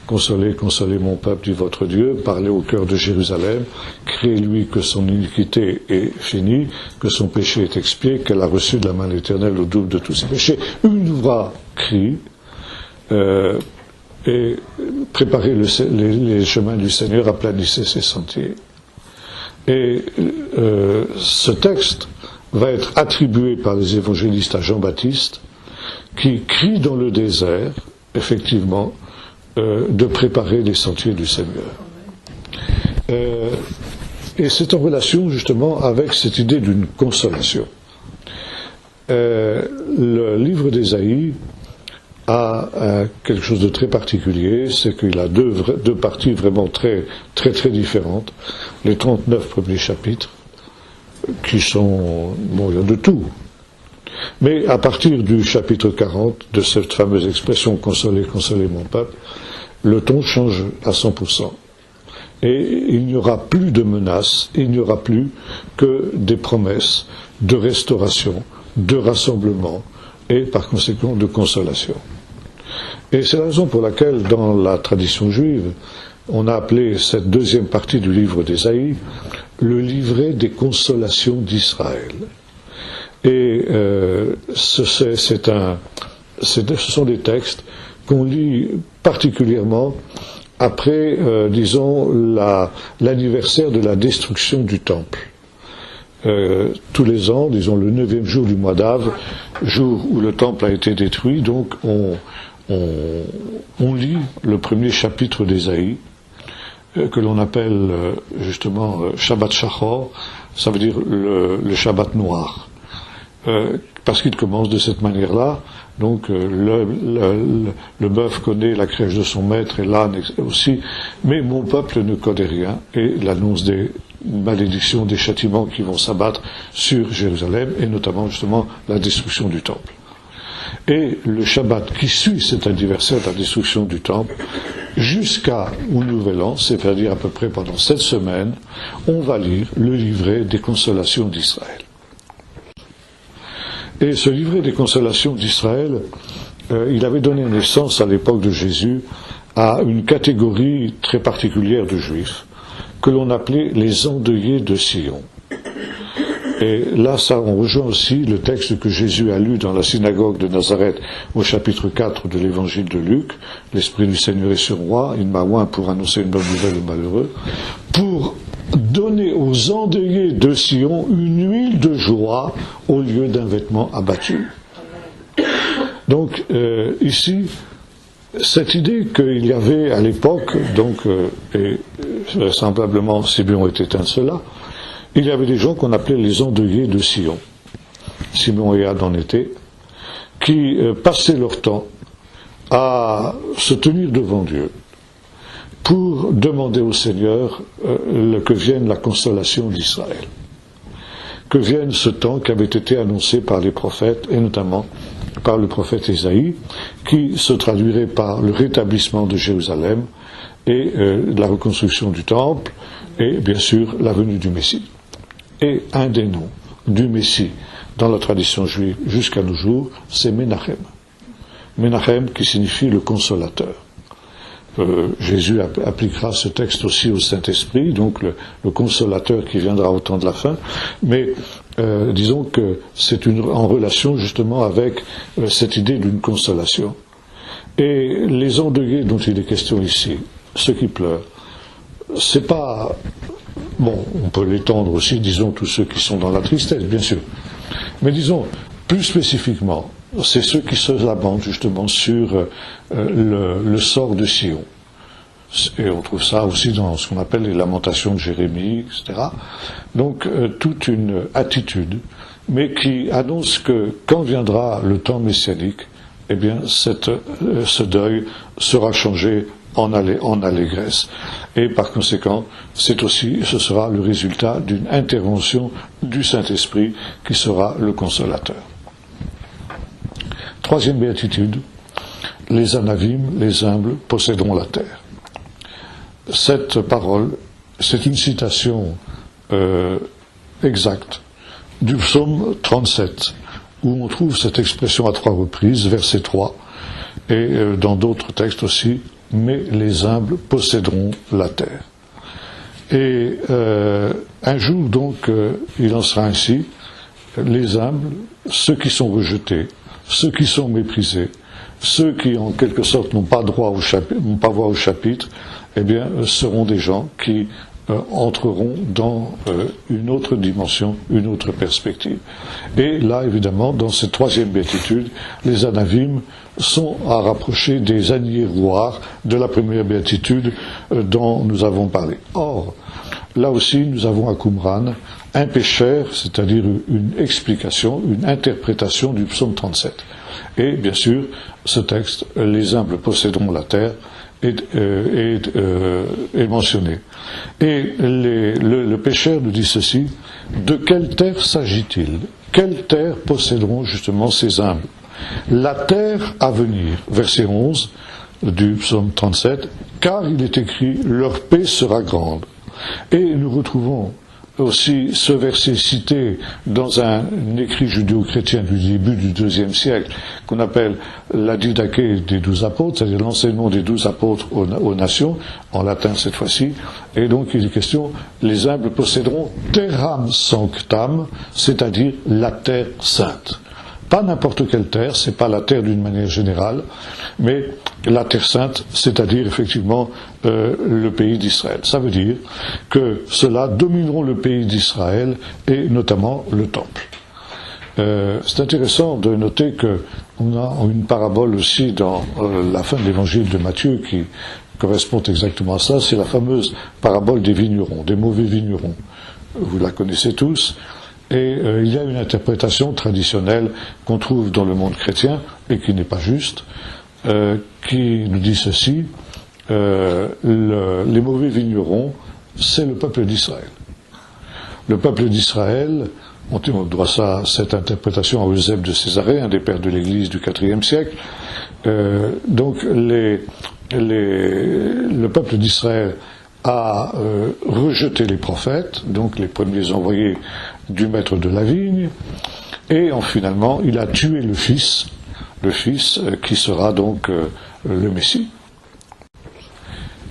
« Consolez, consolez mon peuple, dit votre Dieu, parlez au cœur de Jérusalem, criez-lui que son iniquité est finie, que son péché est expié, qu'elle a reçu de la main de l'Éternel le double de tous ses péchés. » Une voix crie, et préparez les chemins du Seigneur, aplanissez ses sentiers. Et ce texte va être attribué par les évangélistes à Jean-Baptiste, qui crie dans le désert, effectivement, de préparer les sentiers du Seigneur. Et c'est en relation justement avec cette idée d'une consolation. Le livre d'Ésaïe a quelque chose de très particulier, c'est qu'il a deux parties vraiment très différentes. Les 39 premiers chapitres, qui sont, bon, il y a de tout. Mais à partir du chapitre 40, de cette fameuse expression « Consolez, consolez mon peuple », le ton change à 100%. Et il n'y aura plus de menaces, il n'y aura plus que des promesses de restauration, de rassemblement et par conséquent de consolation. Et c'est la raison pour laquelle dans la tradition juive, on a appelé cette deuxième partie du livre d'Ésaïe le livret des consolations d'Israël. Et ce sont des textes qu'on lit particulièrement après, disons, l'anniversaire de la destruction du temple. Tous les ans, disons le 9e jour du mois d'Av, jour où le temple a été détruit, donc on lit le premier chapitre d'Ésaïe, que l'on appelle justement Shabbat Shachor, ça veut dire le Shabbat noir. Parce qu'il commence de cette manière-là, donc le bœuf connaît la crèche de son maître et l'âne aussi, mais mon peuple ne connaît rien, et l'annonce des malédictions, des châtiments qui vont s'abattre sur Jérusalem, et notamment justement la destruction du temple. Et le Shabbat qui suit cet anniversaire de la destruction du temple, jusqu'à au Nouvel An, c'est-à-dire à peu près pendant 7 semaines, on va lire le livret des consolations d'Israël. Et ce livret des consolations d'Israël il avait donné naissance à l'époque de Jésus à une catégorie très particulière de juifs que l'on appelait les endeuillés de Sion. Et là, ça, on rejoint aussi le texte que Jésus a lu dans la synagogue de Nazareth au chapitre 4 de l'évangile de Luc. L'Esprit du Seigneur est sur moi, il m'a oint pour annoncer une bonne nouvelle aux malheureux, pour donner aux endeuillés de Sion une huile de joie au lieu d'un vêtement abattu. Donc, ici, cette idée qu'il y avait à l'époque, et vraisemblablement Simeon était un de ceux-là, il y avait des gens qu'on appelait les endeuillés de Sion. Simon et Anne en étaient, qui passaient leur temps à se tenir devant Dieu pour demander au Seigneur que vienne la consolation d'Israël, que vienne ce temps qui avait été annoncé par les prophètes, et notamment par le prophète Ésaïe, qui se traduirait par le rétablissement de Jérusalem et la reconstruction du temple, et bien sûr la venue du Messie. Et un des noms du Messie dans la tradition juive jusqu'à nos jours, c'est Menachem. Menachem qui signifie le consolateur. Jésus appliquera ce texte aussi au Saint-Esprit, donc le consolateur qui viendra au temps de la fin, mais disons que c'est en relation justement avec cette idée d'une consolation. Et les endeuillés dont il est question ici, ceux qui pleurent, c'est pas... Bon, on peut l'étendre aussi, disons, tous ceux qui sont dans la tristesse, bien sûr. Mais disons, plus spécifiquement, c'est ceux qui se lamentent justement sur le sort de Sion. Et on trouve ça aussi dans ce qu'on appelle les lamentations de Jérémie, etc. Donc, toute une attitude, mais qui annonce que quand viendra le temps messianique, eh bien, ce deuil sera changé en allégresse. Et par conséquent, ce sera le résultat d'une intervention du Saint-Esprit qui sera le consolateur. Troisième béatitude, les anavim, les humbles, posséderont la terre. Cette parole, c'est une citation exacte du psaume 37, où on trouve cette expression à 3 reprises, verset 3, et dans d'autres textes aussi, mais les humbles posséderont la terre. Et un jour, donc, il en sera ainsi, les humbles, ceux qui sont rejetés, ceux qui sont méprisés, ceux qui, en quelque sorte, n'ont pas voix au chapitre, eh bien, seront des gens qui entreront dans une autre dimension, une autre perspective. Et là, évidemment, dans cette troisième béatitude, les anavim sont à rapprocher des agnelloirs de la première béatitude dont nous avons parlé. Or, là aussi, nous avons à Qumran un pécheur, c'est-à-dire une explication, une interprétation du psaume 37. Et, bien sûr, ce texte, les humbles posséderont la terre, est mentionné. Et le pécheur nous dit ceci, de quelle terre s'agit-il? Quelle terre posséderont justement ces humbles? La terre à venir, verset 11 du psaume 37, car il est écrit, leur paix sera grande. Et nous retrouvons aussi ce verset cité dans un écrit judéo-chrétien du début du IIe siècle, qu'on appelle la Didaché des 12 apôtres, c'est-à-dire l'enseignement des 12 apôtres aux nations, en latin cette fois-ci, et donc il est question, les humbles posséderont terram sanctam, c'est-à-dire la terre sainte. Pas n'importe quelle terre, c'est pas la terre d'une manière générale, mais la terre sainte, c'est-à-dire effectivement le pays d'Israël. Ça veut dire que ceux-là domineront le pays d'Israël et notamment le temple. C'est intéressant de noter qu'on a une parabole aussi dans la fin de l'évangile de Matthieu qui correspond exactement à ça, c'est la fameuse parabole des vignerons, des mauvais vignerons. Vous la connaissez tous. Et il y a une interprétation traditionnelle qu'on trouve dans le monde chrétien, et qui n'est pas juste, qui nous dit ceci, les mauvais vignerons, c'est le peuple d'Israël. Le peuple d'Israël, on doit cette interprétation à Eusèbe de Césarée, un des pères de l'Église du IVe siècle. Donc le peuple d'Israël a rejeté les prophètes, donc les premiers envoyés du maître de la vigne, et finalement il a tué le fils le Fils qui sera donc le Messie.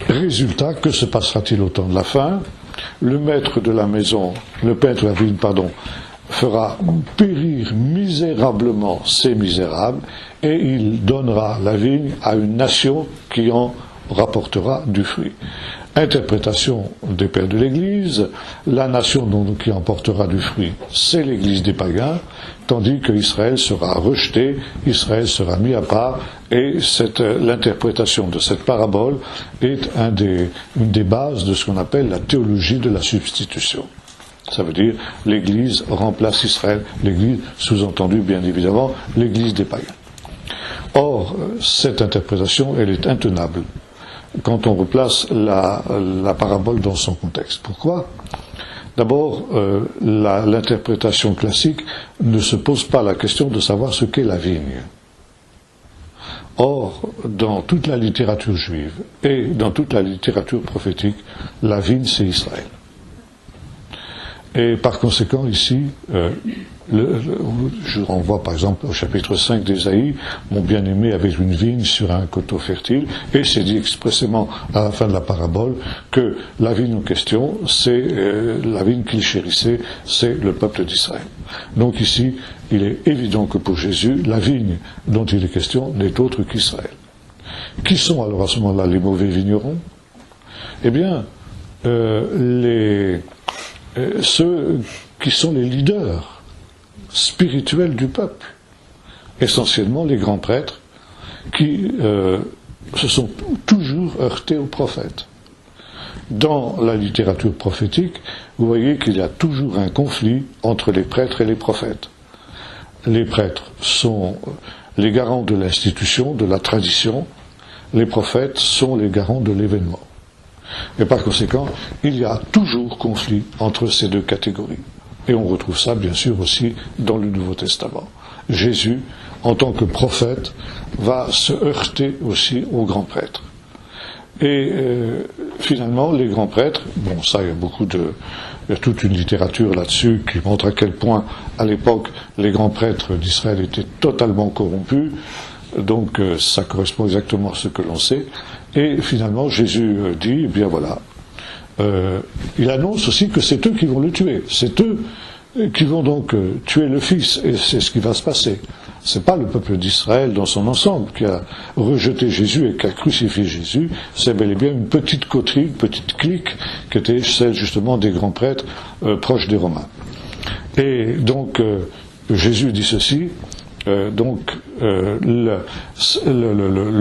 Résultat, que se passera-t-il au temps de la fin? Le maître de la maison, le père de la vigne, fera périr misérablement ces misérables, et il donnera la vigne à une nation qui en rapportera du fruit. Interprétation des pères de l'Église, la nation qui en portera du fruit, c'est l'Église des païens, tandis qu'Israël sera rejeté, Israël sera mis à part, et l'interprétation de cette parabole est une des bases de ce qu'on appelle la théologie de la substitution. Ça veut dire l'Église remplace Israël, l'Église, sous-entendu bien évidemment, l'Église des païens. Or, cette interprétation, elle est intenable quand on replace la parabole dans son contexte. Pourquoi? D'abord, l'interprétation classique ne se pose pas la question de savoir ce qu'est la vigne. Or, dans toute la littérature juive et dans toute la littérature prophétique, la vigne, c'est Israël. Et par conséquent, ici, je renvoie par exemple au chapitre 5 d'Ésaïe, mon bien-aimé avait une vigne sur un coteau fertile, et c'est dit expressément à la fin de la parabole que la vigne en question, c'est la vigne qu'il chérissait, c'est le peuple d'Israël. Donc ici, il est évident que pour Jésus, la vigne dont il est question n'est autre qu'Israël. Qui sont alors à ce moment-là les mauvais vignerons? Eh bien, ceux qui sont les leaders spirituels du peuple, essentiellement les grands prêtres, qui se sont toujours heurtés aux prophètes. Dans la littérature prophétique, vous voyez qu'il y a toujours un conflit entre les prêtres et les prophètes. Les prêtres sont les garants de l'institution, de la tradition, les prophètes sont les garants de l'événement. Et par conséquent, il y a toujours conflit entre ces deux catégories. Et on retrouve ça, bien sûr, aussi dans le Nouveau Testament. Jésus, en tant que prophète, va se heurter aussi aux grands prêtres. Et finalement, les grands prêtres, bon, ça, il y a toute une littérature là-dessus qui montre à quel point, à l'époque, les grands prêtres d'Israël étaient totalement corrompus. Donc, ça correspond exactement à ce que l'on sait. Et finalement, Jésus dit, eh bien voilà, il annonce aussi que c'est eux qui vont le tuer. C'est eux qui vont donc tuer le Fils. Et c'est ce qui va se passer. C'est pas le peuple d'Israël dans son ensemble qui a rejeté Jésus et qui a crucifié Jésus. C'est bel et bien une petite coterie, une petite clique qui était celle justement des grands prêtres proches des Romains. Et donc, Jésus dit ceci, le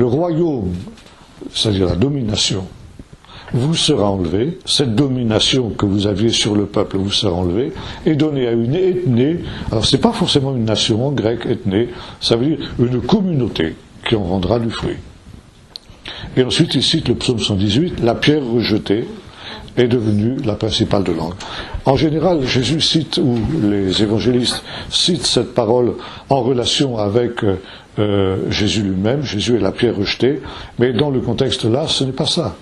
royaume, c'est-à-dire la domination, vous sera enlevé, cette domination que vous aviez sur le peuple vous sera enlevée, et donnée à une ethnie. Alors c'est pas forcément une nation en grec, ethnie, ça veut dire une communauté qui en rendra du fruit. Et ensuite il cite le psaume 118, la pierre rejetée est devenue la principale de langue. En général, Jésus cite, ou les évangélistes citent cette parole en relation avec Jésus lui-même, Jésus est la pierre rejetée, mais dans le contexte là, ce n'est pas ça.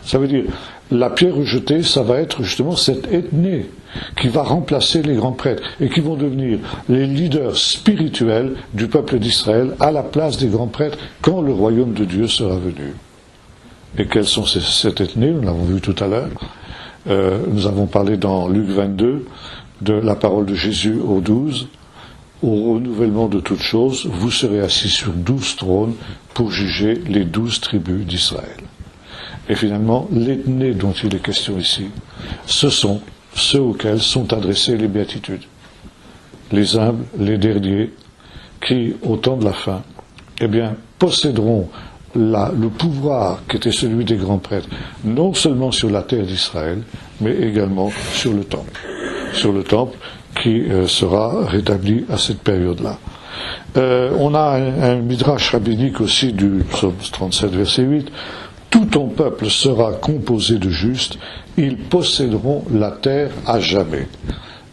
Ça veut dire, la pierre rejetée, ça va être justement cette ethnie qui va remplacer les grands prêtres et qui vont devenir les leaders spirituels du peuple d'Israël à la place des grands prêtres quand le royaume de Dieu sera venu. Et quelles sont cette ethnie? Nous l'avons vu tout à l'heure. Nous avons parlé dans Luc 22 de la parole de Jésus aux 12. Au renouvellement de toutes choses, vous serez assis sur 12 trônes pour juger les 12 tribus d'Israël. Et finalement, l'ethnie dont il est question ici, ce sont ceux auxquels sont adressées les béatitudes. Les humbles, les derniers, qui, au temps de la fin, eh bien, posséderont le pouvoir qui était celui des grands prêtres, non seulement sur la terre d'Israël, mais également sur le temple. Sur le temple qui sera rétabli à cette période-là. On a un midrash rabbinique aussi du psaume 37, verset 8. Tout ton peuple sera composé de justes, ils posséderont la terre à jamais.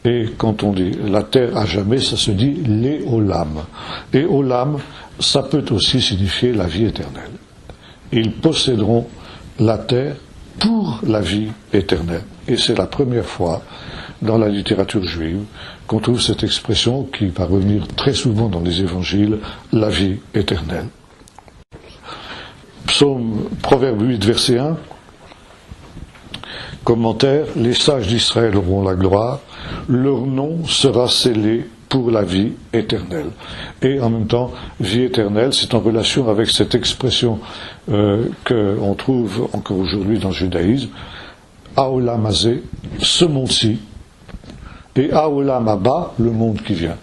Et quand on dit la terre à jamais, ça se dit les olam. Et olam, ça peut aussi signifier la vie éternelle. Ils posséderont la terre pour la vie éternelle. Et c'est la première fois dans la littérature juive qu'on trouve cette expression qui va revenir très souvent dans les évangiles, la vie éternelle. Proverbe 8, verset 1, commentaire, les sages d'Israël auront la gloire, leur nom sera scellé pour la vie éternelle. Et en même temps, vie éternelle, c'est en relation avec cette expression qu'on trouve encore aujourd'hui dans le judaïsme, Haolam Hazé, ce monde-ci, et Haolam Haba, le monde qui vient.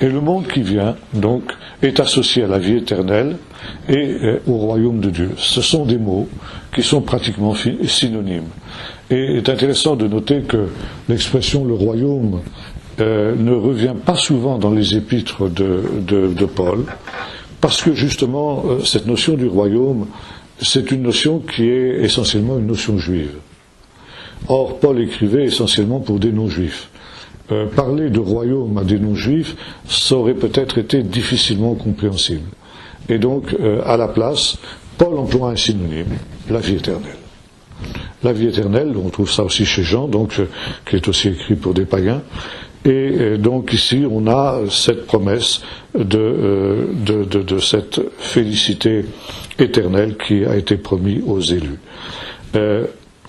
Et le monde qui vient, donc, est associé à la vie éternelle et au royaume de Dieu. Ce sont des mots qui sont pratiquement synonymes. Et il est intéressant de noter que l'expression le royaume ne revient pas souvent dans les épîtres de Paul, parce que justement, cette notion du royaume, c'est une notion qui est essentiellement une notion juive. Or, Paul écrivait essentiellement pour des non-juifs. Parler de royaume à des non-juifs, ça aurait peut-être été difficilement compréhensible. Et donc, à la place, Paul emploie un synonyme, la vie éternelle. La vie éternelle, on trouve ça aussi chez Jean, donc, qui est aussi écrit pour des païens. Et donc ici, on a cette promesse de cette félicité éternelle qui a été promise aux élus.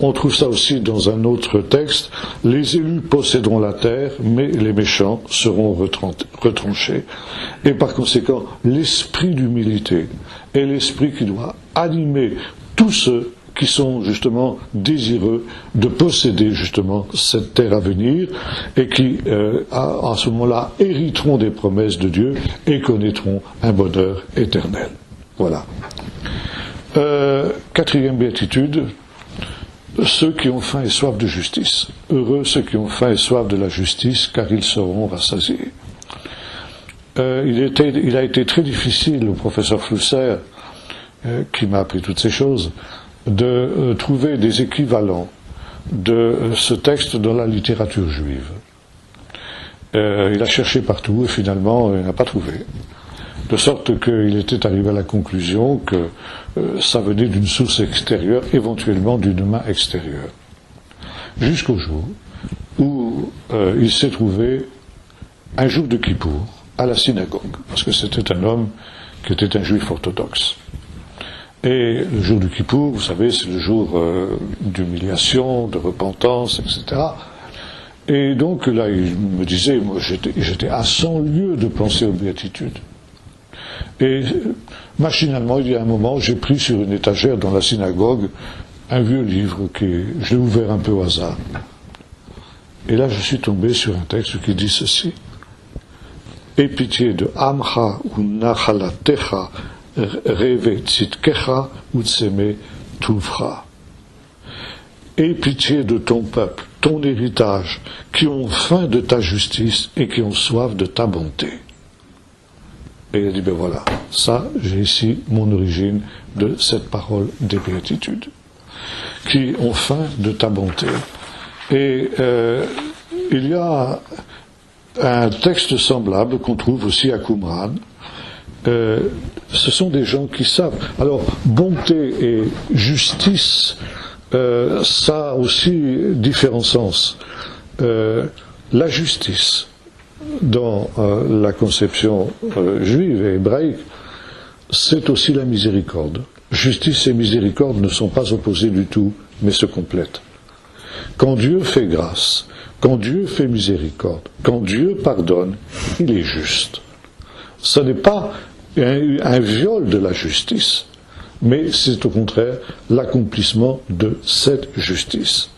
On trouve ça aussi dans un autre texte, les élus posséderont la terre, mais les méchants seront retranchés. Et par conséquent, l'esprit d'humilité est l'esprit qui doit animer tous ceux qui sont justement désireux de posséder justement cette terre à venir et qui, à ce moment-là, hériteront des promesses de Dieu et connaîtront un bonheur éternel. Voilà. Quatrième béatitude, ceux qui ont faim et soif de justice. Heureux ceux qui ont faim et soif de la justice, car ils seront rassasiés. Il a été très difficile au professeur Flusser, qui m'a appris toutes ces choses, de trouver des équivalents de ce texte dans la littérature juive. Il a cherché partout et finalement il n'a pas trouvé. De sorte qu'il était arrivé à la conclusion que ça venait d'une source extérieure, éventuellement d'une main extérieure. Jusqu'au jour où il s'est trouvé un jour de Kippour à la synagogue, parce que c'était un homme qui était un juif orthodoxe. Et le jour du Kippour, vous savez, c'est le jour d'humiliation, de repentance, etc. Et donc là, il me disait, moi j'étais à 100 lieues de penser aux béatitudes. Et machinalement, il y a un moment, j'ai pris sur une étagère dans la synagogue un vieux livre je l'ai ouvert un peu au hasard. Et là, je suis tombé sur un texte qui dit ceci. Aie pitié de Amcha ou Nachalatecha Reve Tzitkecha Utseme Tuvcha. Aie pitié de ton peuple, ton héritage, qui ont faim de ta justice et qui ont soif de ta bonté. Et il a dit, ben voilà, ça, j'ai ici mon origine de cette parole des béatitudes, qui ont faim de ta bonté. Et il y a un texte semblable qu'on trouve aussi à Qumran. Ce sont des gens qui savent. Alors, bonté et justice, ça a aussi différents sens. La justice, dans la conception juive et hébraïque, c'est aussi la miséricorde. Justice et miséricorde ne sont pas opposés du tout, mais se complètent. Quand Dieu fait grâce, quand Dieu fait miséricorde, quand Dieu pardonne, il est juste. Ce n'est pas un viol de la justice, mais c'est au contraire l'accomplissement de cette justice.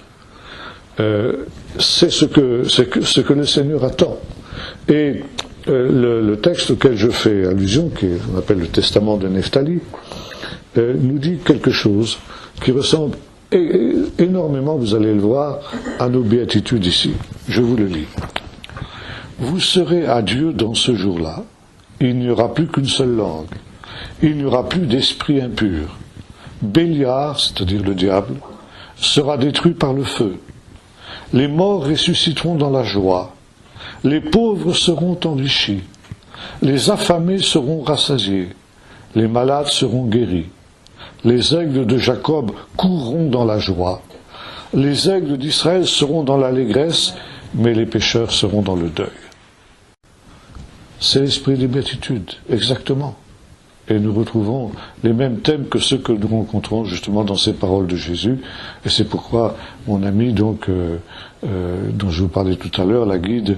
C'est ce que le Seigneur attend. Et le texte auquel je fais allusion, qu'on appelle le Testament de Nephtali, nous dit quelque chose qui ressemble énormément, vous allez le voir, à nos béatitudes ici. Je vous le lis. Vous serez à Dieu dans ce jour-là. Il n'y aura plus qu'une seule langue. Il n'y aura plus d'esprit impur. Béliar, c'est-à-dire le diable, sera détruit par le feu. Les morts ressusciteront dans la joie. Les pauvres seront enrichis. Les affamés seront rassasiés. Les malades seront guéris. Les aigles de Jacob courront dans la joie. les aigles d'Israël seront dans l'allégresse, mais les pécheurs seront dans le deuil. C'est l'esprit des béatitudes, exactement. Et nous retrouvons les mêmes thèmes que ceux que nous rencontrons justement dans ces paroles de Jésus. Et c'est pourquoi mon ami, dont je vous parlais tout à l'heure, la guide,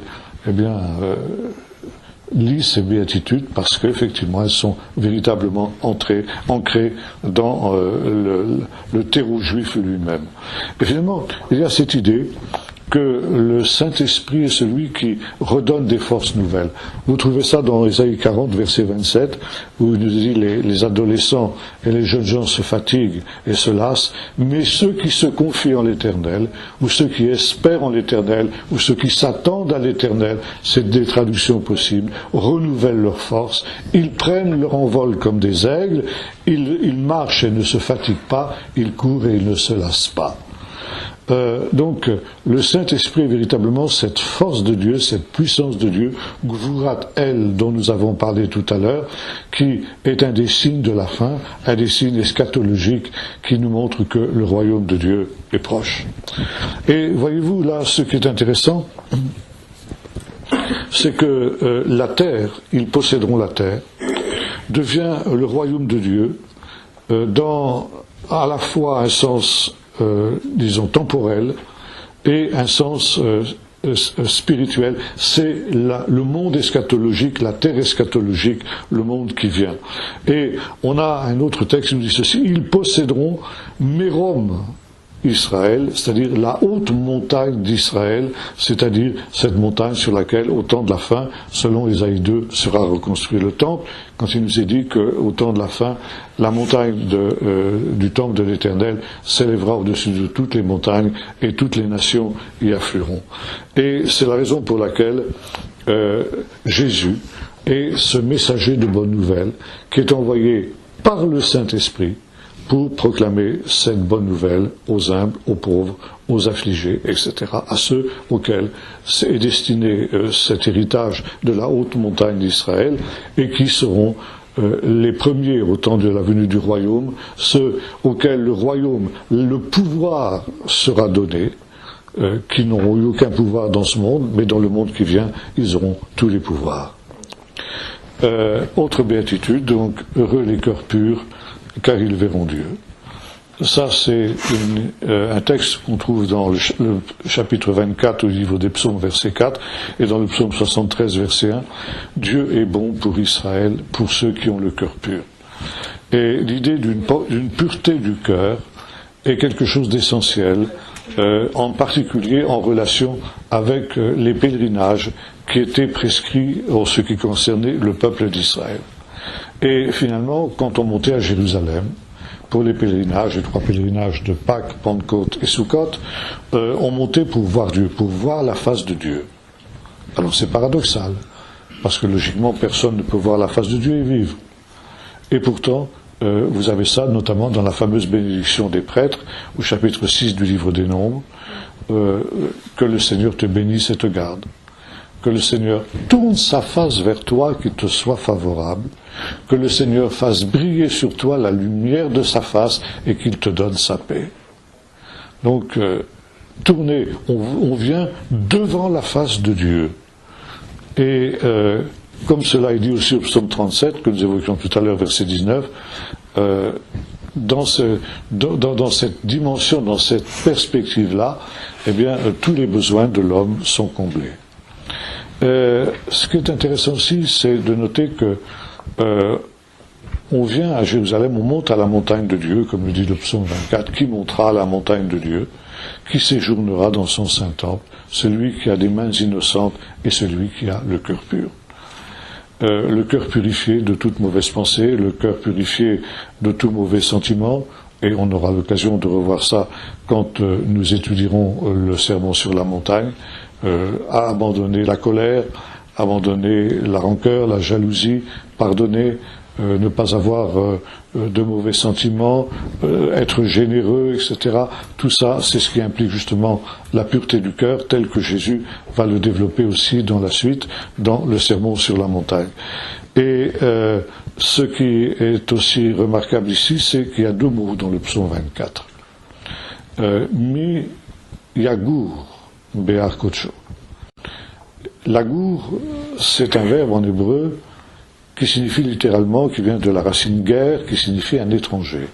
lit ces béatitudes parce qu'effectivement elles sont véritablement ancrées dans le terreau juif lui-même. Et finalement, il y a cette idée que le Saint-Esprit est celui qui redonne des forces nouvelles. Vous trouvez ça dans Ésaïe 40, verset 27, où il nous dit les adolescents et les jeunes gens se fatiguent et se lassent, mais ceux qui se confient en l'Éternel, ou ceux qui espèrent en l'Éternel, ou ceux qui s'attendent à l'Éternel, c'est des traductions possibles, renouvellent leurs forces, ils prennent leur envol comme des aigles, ils marchent et ne se fatiguent pas, ils courent et ils ne se lassent pas. Donc, le Saint-Esprit est véritablement cette force de Dieu, cette puissance de Dieu, Gvurat El, dont nous avons parlé tout à l'heure, qui est un des signes de la fin, un des signes eschatologiques qui nous montre que le royaume de Dieu est proche. Et voyez-vous, là, ce qui est intéressant, c'est que la terre, ils posséderont la terre, devient le royaume de Dieu dans à la fois un sens disons temporel et un sens spirituel. C'est le monde eschatologique, la terre eschatologique, le monde qui vient. Et on a un autre texte qui nous dit ceci: ils posséderont Mérom Israël, c'est-à-dire la haute montagne d'Israël, c'est-à-dire cette montagne sur laquelle, au temps de la fin, selon Ésaïe 2, sera reconstruit le temple, quand il nous est dit qu'au temps de la fin, la montagne du temple de l'Éternel s'élèvera au-dessus de toutes les montagnes et toutes les nations y afflueront. Et c'est la raison pour laquelle Jésus est ce messager de bonne nouvelle qui est envoyé par le Saint-Esprit pour proclamer cette bonne nouvelle aux humbles, aux pauvres, aux affligés, etc., à ceux auxquels est destiné cet héritage de la haute montagne d'Israël et qui seront les premiers au temps de la venue du royaume, ceux auxquels le royaume, le pouvoir sera donné, qui n'auront eu aucun pouvoir dans ce monde, mais dans le monde qui vient, ils auront tous les pouvoirs. Autre béatitude, donc, heureux les cœurs purs, car ils verront Dieu. Ça, c'est un texte qu'on trouve dans le chapitre 24 au livre des psaumes, verset 4, et dans le psaume 73, verset 1. Dieu est bon pour Israël, pour ceux qui ont le cœur pur. Et l'idée d'une pureté du cœur est quelque chose d'essentiel, en particulier en relation avec les pèlerinages qui étaient prescrits en ce qui concernait le peuple d'Israël. Et finalement, quand on montait à Jérusalem, pour les pèlerinages, les 3 pèlerinages de Pâques, Pentecôte et Sukkot, on montait pour voir Dieu, pour voir la face de Dieu. Alors c'est paradoxal, parce que logiquement personne ne peut voir la face de Dieu et vivre. Et pourtant, vous avez ça notamment dans la fameuse bénédiction des prêtres, au chapitre 6 du livre des Nombres, que le Seigneur te bénisse et te garde. Que le Seigneur tourne sa face vers toi, qu'il te soit favorable, que le Seigneur fasse briller sur toi la lumière de sa face et qu'il te donne sa paix. Donc, tourner, on vient devant la face de Dieu. Et comme cela est dit aussi au psaume 37, que nous évoquions tout à l'heure, verset 19, dans cette dimension, dans cette perspective-là, eh bien, tous les besoins de l'homme sont comblés. Ce qui est intéressant aussi, c'est de noter que on vient à Jérusalem, on monte à la montagne de Dieu, comme le dit le psaume 24, qui montera à la montagne de Dieu, qui séjournera dans son saint temple, celui qui a des mains innocentes et celui qui a le cœur pur. Le cœur purifié de toute mauvaise pensée, le cœur purifié de tout mauvais sentiment, et on aura l'occasion de revoir ça quand nous étudierons le sermon sur la montagne, à abandonner la colère, abandonner la rancœur, la jalousie, pardonner, ne pas avoir de mauvais sentiments, être généreux, etc. Tout ça, c'est ce qui implique justement la pureté du cœur, tel que Jésus va le développer aussi dans la suite, dans le sermon sur la montagne. Et ce qui est aussi remarquable ici, c'est qu'il y a 2 mots dans le psaume 24. Mi yagur be'ar kodsho. Lagour, c'est un verbe en hébreu qui signifie littéralement, qui vient de la racine guerre, qui signifie un étranger.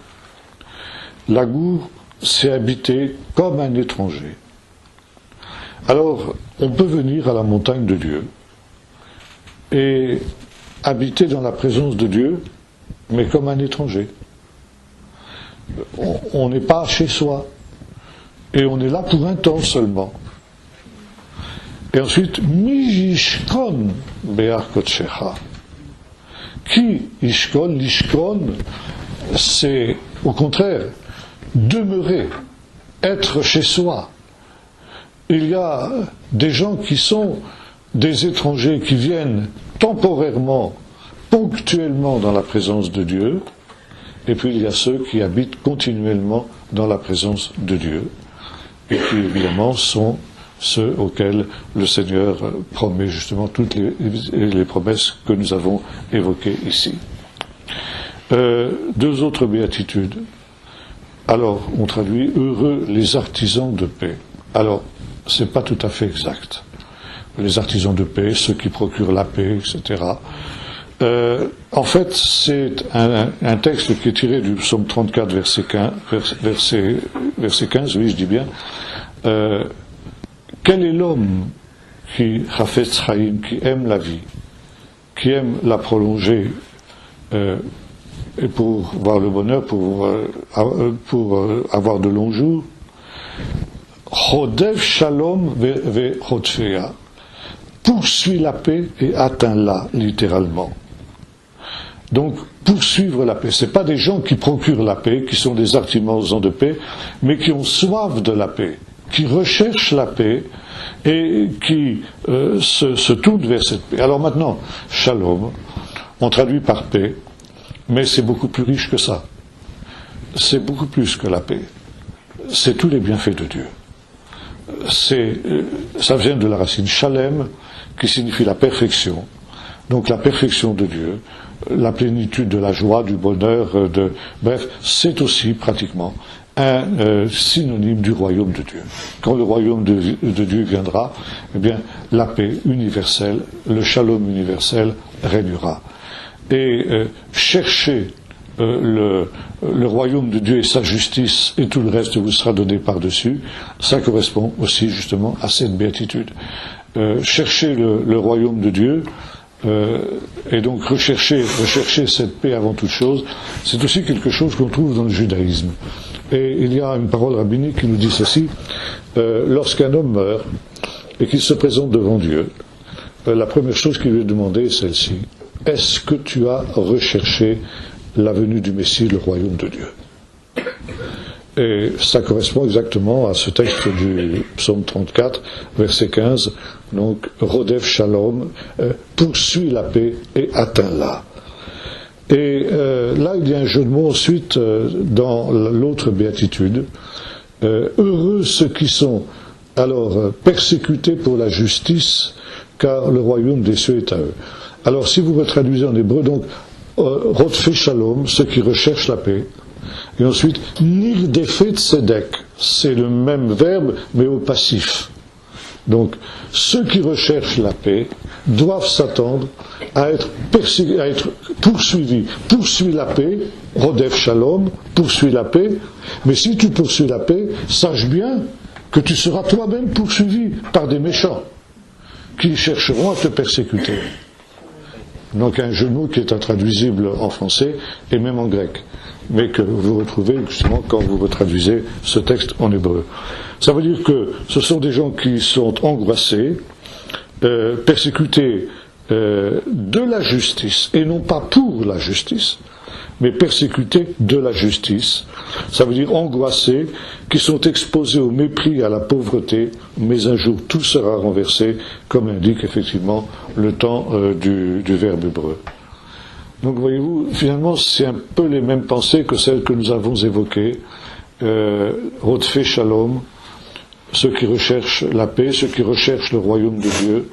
Lagour, c'est habiter comme un étranger. Alors, on peut venir à la montagne de Dieu et habiter dans la présence de Dieu, mais comme un étranger. On n'est pas chez soi, et on est là pour un temps seulement. Et ensuite, mi yishkon be'ar kodshecha. Qui yishkon? L'ishkon, c'est au contraire demeurer, être chez soi. Il y a des gens qui sont des étrangers qui viennent temporairement, ponctuellement dans la présence de Dieu, et puis il y a ceux qui habitent continuellement dans la présence de Dieu, et qui évidemment sont ceux auxquels le Seigneur promet justement toutes les promesses que nous avons évoquées ici. Deux autres béatitudes. Alors, on traduit « Heureux les artisans de paix ». Alors, c'est pas tout à fait exact. Les artisans de paix, ceux qui procurent la paix, etc. En fait, c'est un texte qui est tiré du psaume 34, verset 15, oui, je dis bien. Quel est l'homme qui Chafetz Chaim, qui aime la vie, qui aime la prolonger, et pour voir le bonheur, pour avoir de longs jours? Chodev Shalom ve Chodfea, poursuit la paix et atteint-la, littéralement. Donc, poursuivre la paix, ce n'est pas des gens qui procurent la paix, qui sont des artisans de paix, mais qui ont soif de la paix, qui recherchent la paix et qui se tournent vers cette paix. Alors maintenant, Shalom, on traduit par paix, mais c'est beaucoup plus riche que ça. C'est beaucoup plus que la paix. C'est tous les bienfaits de Dieu. Ça vient de la racine Shalem, qui signifie la perfection. Donc la perfection de Dieu, la plénitude de la joie, du bonheur, bref, c'est aussi pratiquement un synonyme du royaume de Dieu. Quand le royaume de Dieu viendra, eh bien, la paix universelle, le shalom universel régnera. Et chercher le royaume de Dieu et sa justice et tout le reste vous sera donné par-dessus, ça correspond aussi justement à cette béatitude. Chercher le royaume de Dieu, et donc rechercher cette paix avant toute chose, c'est aussi quelque chose qu'on trouve dans le judaïsme. Et il y a une parole rabbinique qui nous dit ceci: lorsqu'un homme meurt et qu'il se présente devant Dieu, la première chose qu'il lui est demandée est celle-ci: est-ce que tu as recherché la venue du Messie, le royaume de Dieu? Et ça correspond exactement à ce texte du psaume 34, verset 15, donc Rodef Shalom, poursuit la paix et atteint-la. Et là, il y a un jeu de mots ensuite dans l'autre béatitude. Heureux ceux qui sont alors persécutés pour la justice, car le royaume des cieux est à eux. Alors, si vous retraduisez en hébreu, donc Rodfe Shalom, ceux qui recherchent la paix. Et ensuite, Nirdefet Tzedek, c'est le même verbe, mais au passif. Donc, ceux qui recherchent la paix doivent s'attendre à être poursuivis. Poursuis la paix, Rodef Shalom, poursuis la paix, mais si tu poursuis la paix, sache bien que tu seras toi-même poursuivi par des méchants qui chercheront à te persécuter. Donc un jeu de mots qui est intraduisible en français et même en grec, mais que vous retrouvez justement quand vous retraduisez ce texte en hébreu. Ça veut dire que ce sont des gens qui sont angoissés, persécutés de la justice, et non pas pour la justice, mais persécutés de la justice. Ça veut dire angoissés, qui sont exposés au mépris, à la pauvreté, mais un jour tout sera renversé, comme indique effectivement le temps du verbe hébreu. Donc voyez-vous, finalement c'est un peu les mêmes pensées que celles que nous avons évoquées. Rodfe Shalom, ceux qui recherchent la paix, ceux qui recherchent le royaume de Dieu,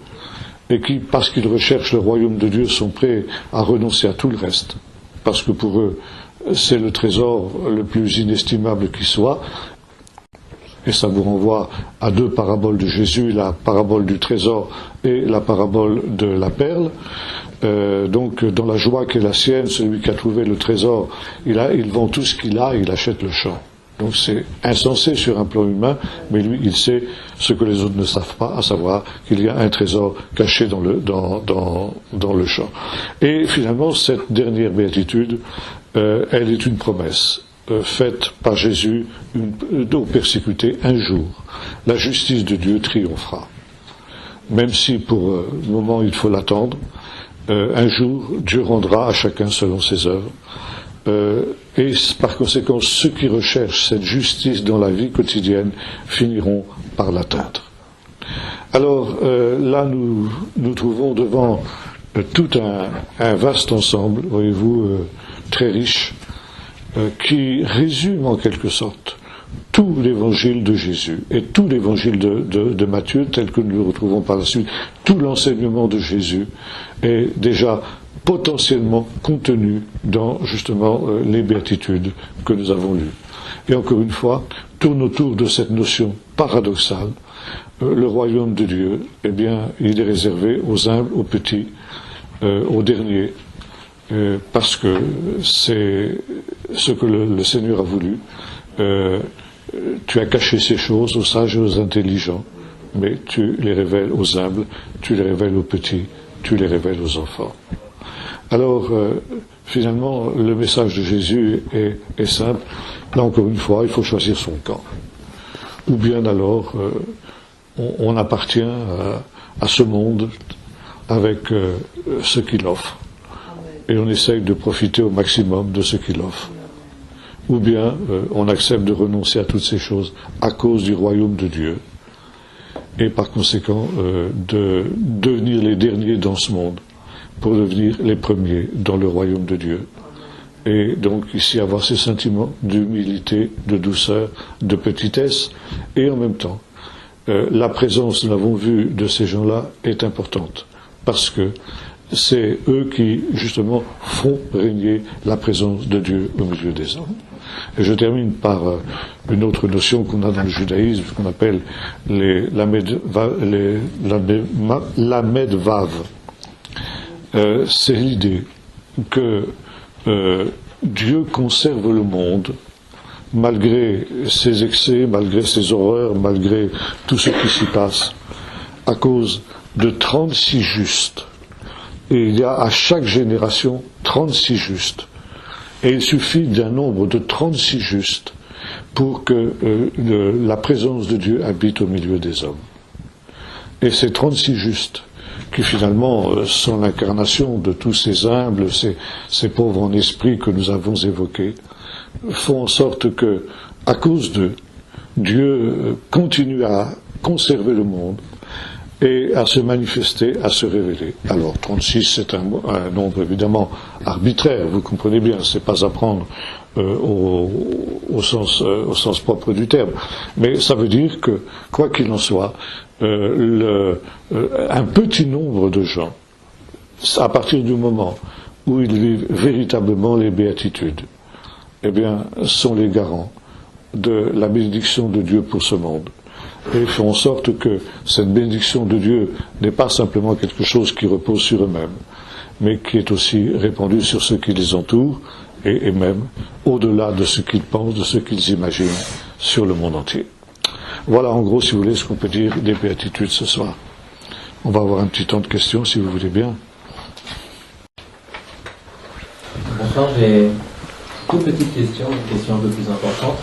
et qui, parce qu'ils recherchent le royaume de Dieu, sont prêts à renoncer à tout le reste, parce que pour eux, c'est le trésor le plus inestimable qui soit. et ça vous renvoie à deux paraboles de Jésus, la parabole du trésor et la parabole de la perle. Donc, dans la joie qui est la sienne, celui qui a trouvé le trésor, il vend tout ce qu'il a et il achète le champ. Donc c'est insensé sur un plan humain, mais lui, il sait ce que les autres ne savent pas, à savoir qu'il y a un trésor caché dans le champ. Et finalement, cette dernière béatitude, elle est une promesse faite par Jésus aux persécutés. Un jour, la justice de Dieu triomphera. Même si pour le moment il faut l'attendre, un jour, Dieu rendra à chacun selon ses œuvres. Et par conséquent, ceux qui recherchent cette justice dans la vie quotidienne finiront par l'atteindre. Alors là, nous trouvons devant tout un vaste ensemble, voyez-vous, très riche, qui résume en quelque sorte tout l'évangile de Jésus et tout l'évangile de Matthieu tel que nous le retrouvons par la suite. Tout l'enseignement de Jésus est déjà potentiellement contenu dans justement les béatitudes que nous avons lues. Et encore une fois, tourne autour de cette notion paradoxale. Le royaume de Dieu, eh bien, il est réservé aux humbles, aux petits, aux derniers, parce que c'est ce que le Seigneur a voulu. Tu as caché ces choses aux sages et aux intelligents, mais tu les révèles aux humbles, tu les révèles aux petits, tu les révèles aux enfants. Alors, finalement, le message de Jésus est simple. Là, encore une fois, il faut choisir son camp. Ou bien alors, on appartient à ce monde avec ce qu'il offre. Et on essaye de profiter au maximum de ce qu'il offre. Ou bien, on accepte de renoncer à toutes ces choses à cause du royaume de Dieu. Et par conséquent, de devenir les derniers dans ce monde, pour devenir les premiers dans le royaume de Dieu. Et donc ici avoir ces sentiments d'humilité, de douceur, de petitesse, et en même temps, la présence, nous l'avons vu, de ces gens-là est importante, parce que c'est eux qui, justement, font régner la présence de Dieu au milieu des hommes. Et je termine par une autre notion qu'on a dans le judaïsme, qu'on appelle lamed vav. C'est l'idée que Dieu conserve le monde malgré ses excès, malgré ses horreurs, malgré tout ce qui s'y passe, à cause de 36 justes. Et il y a à chaque génération 36 justes. Et il suffit d'un nombre de 36 justes pour que la présence de Dieu habite au milieu des hommes. Et ces 36 justes, qui finalement sont l'incarnation de tous ces humbles, ces pauvres en esprit que nous avons évoqués, font en sorte que, à cause d'eux, Dieu continue à conserver le monde et à se manifester, à se révéler. Alors 36, c'est un nombre évidemment arbitraire, vous comprenez bien, c'est pas à prendre au sens propre du terme, mais ça veut dire que, quoi qu'il en soit, un petit nombre de gens, à partir du moment où ils vivent véritablement les béatitudes, eh bien, sont les garants de la bénédiction de Dieu pour ce monde. Et font en sorte que cette bénédiction de Dieu n'est pas simplement quelque chose qui repose sur eux-mêmes, mais qui est aussi répandue sur ceux qui les entourent, et même au-delà de ce qu'ils pensent, de ce qu'ils imaginent sur le monde entier. Voilà en gros, si vous voulez, ce qu'on peut dire des béatitudes ce soir. On va avoir un petit temps de questions, si vous voulez bien. Bonsoir, j'ai une toute petite question, une question un peu plus importante.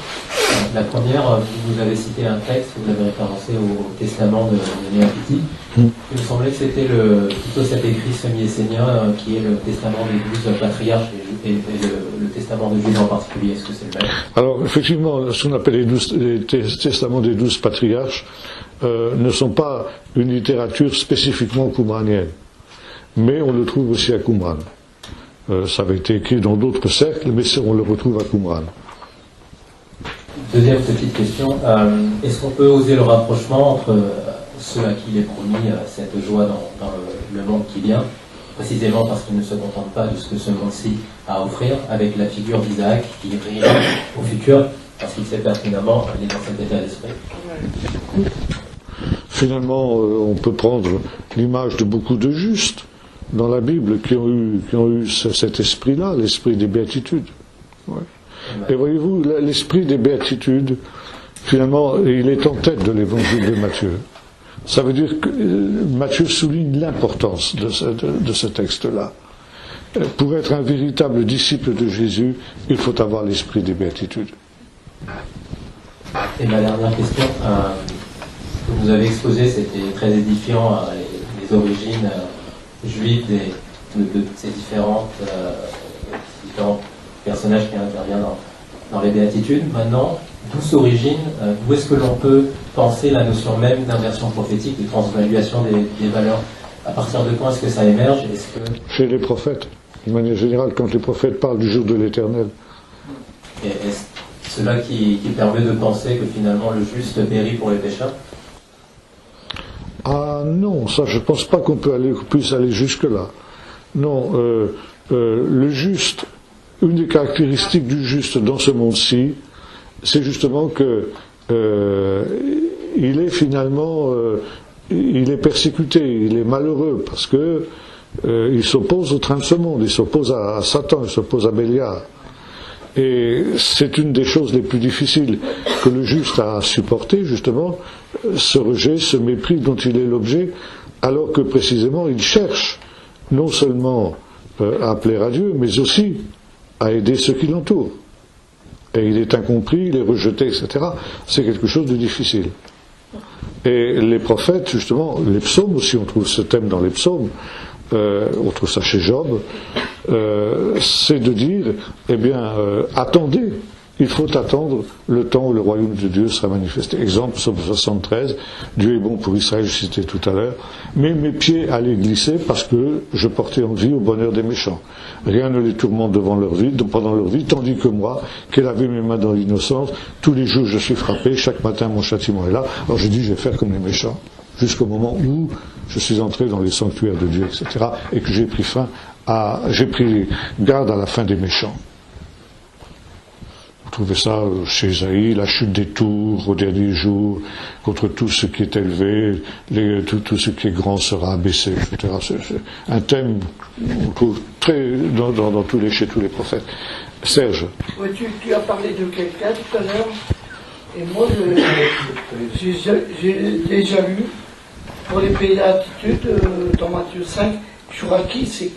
La première, vous avez cité un texte, vous avez référencé au testament de Néhémie. Il me semblait que c'était plutôt cet écrit semi-essénien qui est le testament des 12 patriarches et le testament de Jésus en particulier. Est-ce que c'est le même? Alors, effectivement, ce qu'on appelle les testaments des 12 patriarches ne sont pas une littérature spécifiquement qumranienne, mais on le trouve aussi à Qumran. Ça avait été écrit dans d'autres cercles, mais on le retrouve à Qumran. Deuxième petite question, est-ce qu'on peut oser le rapprochement entre ceux à qui il est promis cette joie dans le monde qui vient, précisément parce qu'ils ne se contentent pas de ce que ce monde-ci a à offrir, avec la figure d'Isaac qui brille au futur, parce qu'il sait pertinemment aller dans cet état d'esprit. Finalement, on peut prendre l'image de beaucoup de justes dans la Bible qui ont eu cet esprit-là, l'esprit des béatitudes. Ouais. Et voyez-vous, l'esprit des béatitudes, finalement, il est en tête de l'évangile de Matthieu. Ça veut dire que Matthieu souligne l'importance de ce texte-là. Pour être un véritable disciple de Jésus, il faut avoir l'esprit des béatitudes. Et ma dernière question, ce que vous avez exposé, c'était très édifiant, les origines juives de ces différents personnages qui interviennent dans les béatitudes. Maintenant, d'où s'origine, d'où est-ce que l'on peut penser la notion même d'inversion prophétique, de transvaluation des valeurs? À partir de quand est-ce que ça émerge? Chez les prophètes, de manière générale, quand les prophètes parlent du jour de l'Éternel. Et est-ce cela qui permet de penser que finalement le juste périt pour les pécheurs? Ah non, ça je ne pense pas qu'on puisse aller jusque-là. Non, le juste, une des caractéristiques du juste dans ce monde-ci, c'est justement que il est finalement, il est persécuté, il est malheureux parce que il s'oppose au train de ce monde, il s'oppose à Satan, il s'oppose à Béliard. Et c'est une des choses les plus difficiles que le juste a à supporter, justement, ce rejet, ce mépris dont il est l'objet, alors que précisément il cherche non seulement à plaire à Dieu, mais aussi à aider ceux qui l'entourent. Et il est incompris, il est rejeté, etc. C'est quelque chose de difficile. Et les prophètes, justement, les psaumes aussi, on trouve ce thème dans les psaumes, on trouve ça chez Job, c'est de dire, eh bien, attendez, il faut attendre le temps où le royaume de Dieu sera manifesté. Exemple, psaume 73, Dieu est bon pour Israël, je citais tout à l'heure, mais mes pieds allaient glisser parce que je portais envie au bonheur des méchants. Rien ne les tourmente pendant leur vie, tandis que moi, qui lavais mes mains dans l'innocence, tous les jours je suis frappé, chaque matin mon châtiment est là. Alors je dis, je vais faire comme les méchants, jusqu'au moment où je suis entré dans les sanctuaires de Dieu, etc., et que j'ai pris garde à la fin des méchants. Vous trouvez ça chez Isaïe, la chute des tours au dernier jour, contre tout ce qui est élevé, tout ce qui est grand sera abaissé, etc. C'est un thème qu'on trouve chez tous les prophètes. Serge. Ouais, tu as parlé de quelqu'un tout à l'heure, et moi j'ai déjà lu pour les béatitudes dans Matthieu 5, Joachim, c'est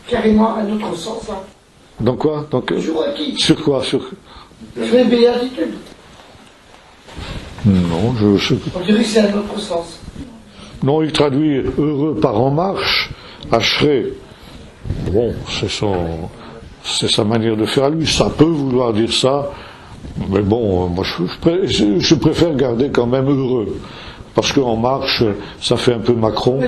carrément un autre sens. Hein. Dans quoi? Joachim. Sur quoi? Sur les béatitudes. Non, On dirait que c'est un autre sens. Non, il traduit heureux par en marche, Ashré. Bon, c'est sa manière de faire à lui. Ça peut vouloir dire ça, mais bon, moi je préfère garder quand même heureux. Parce qu'en marche, ça fait un peu Macron.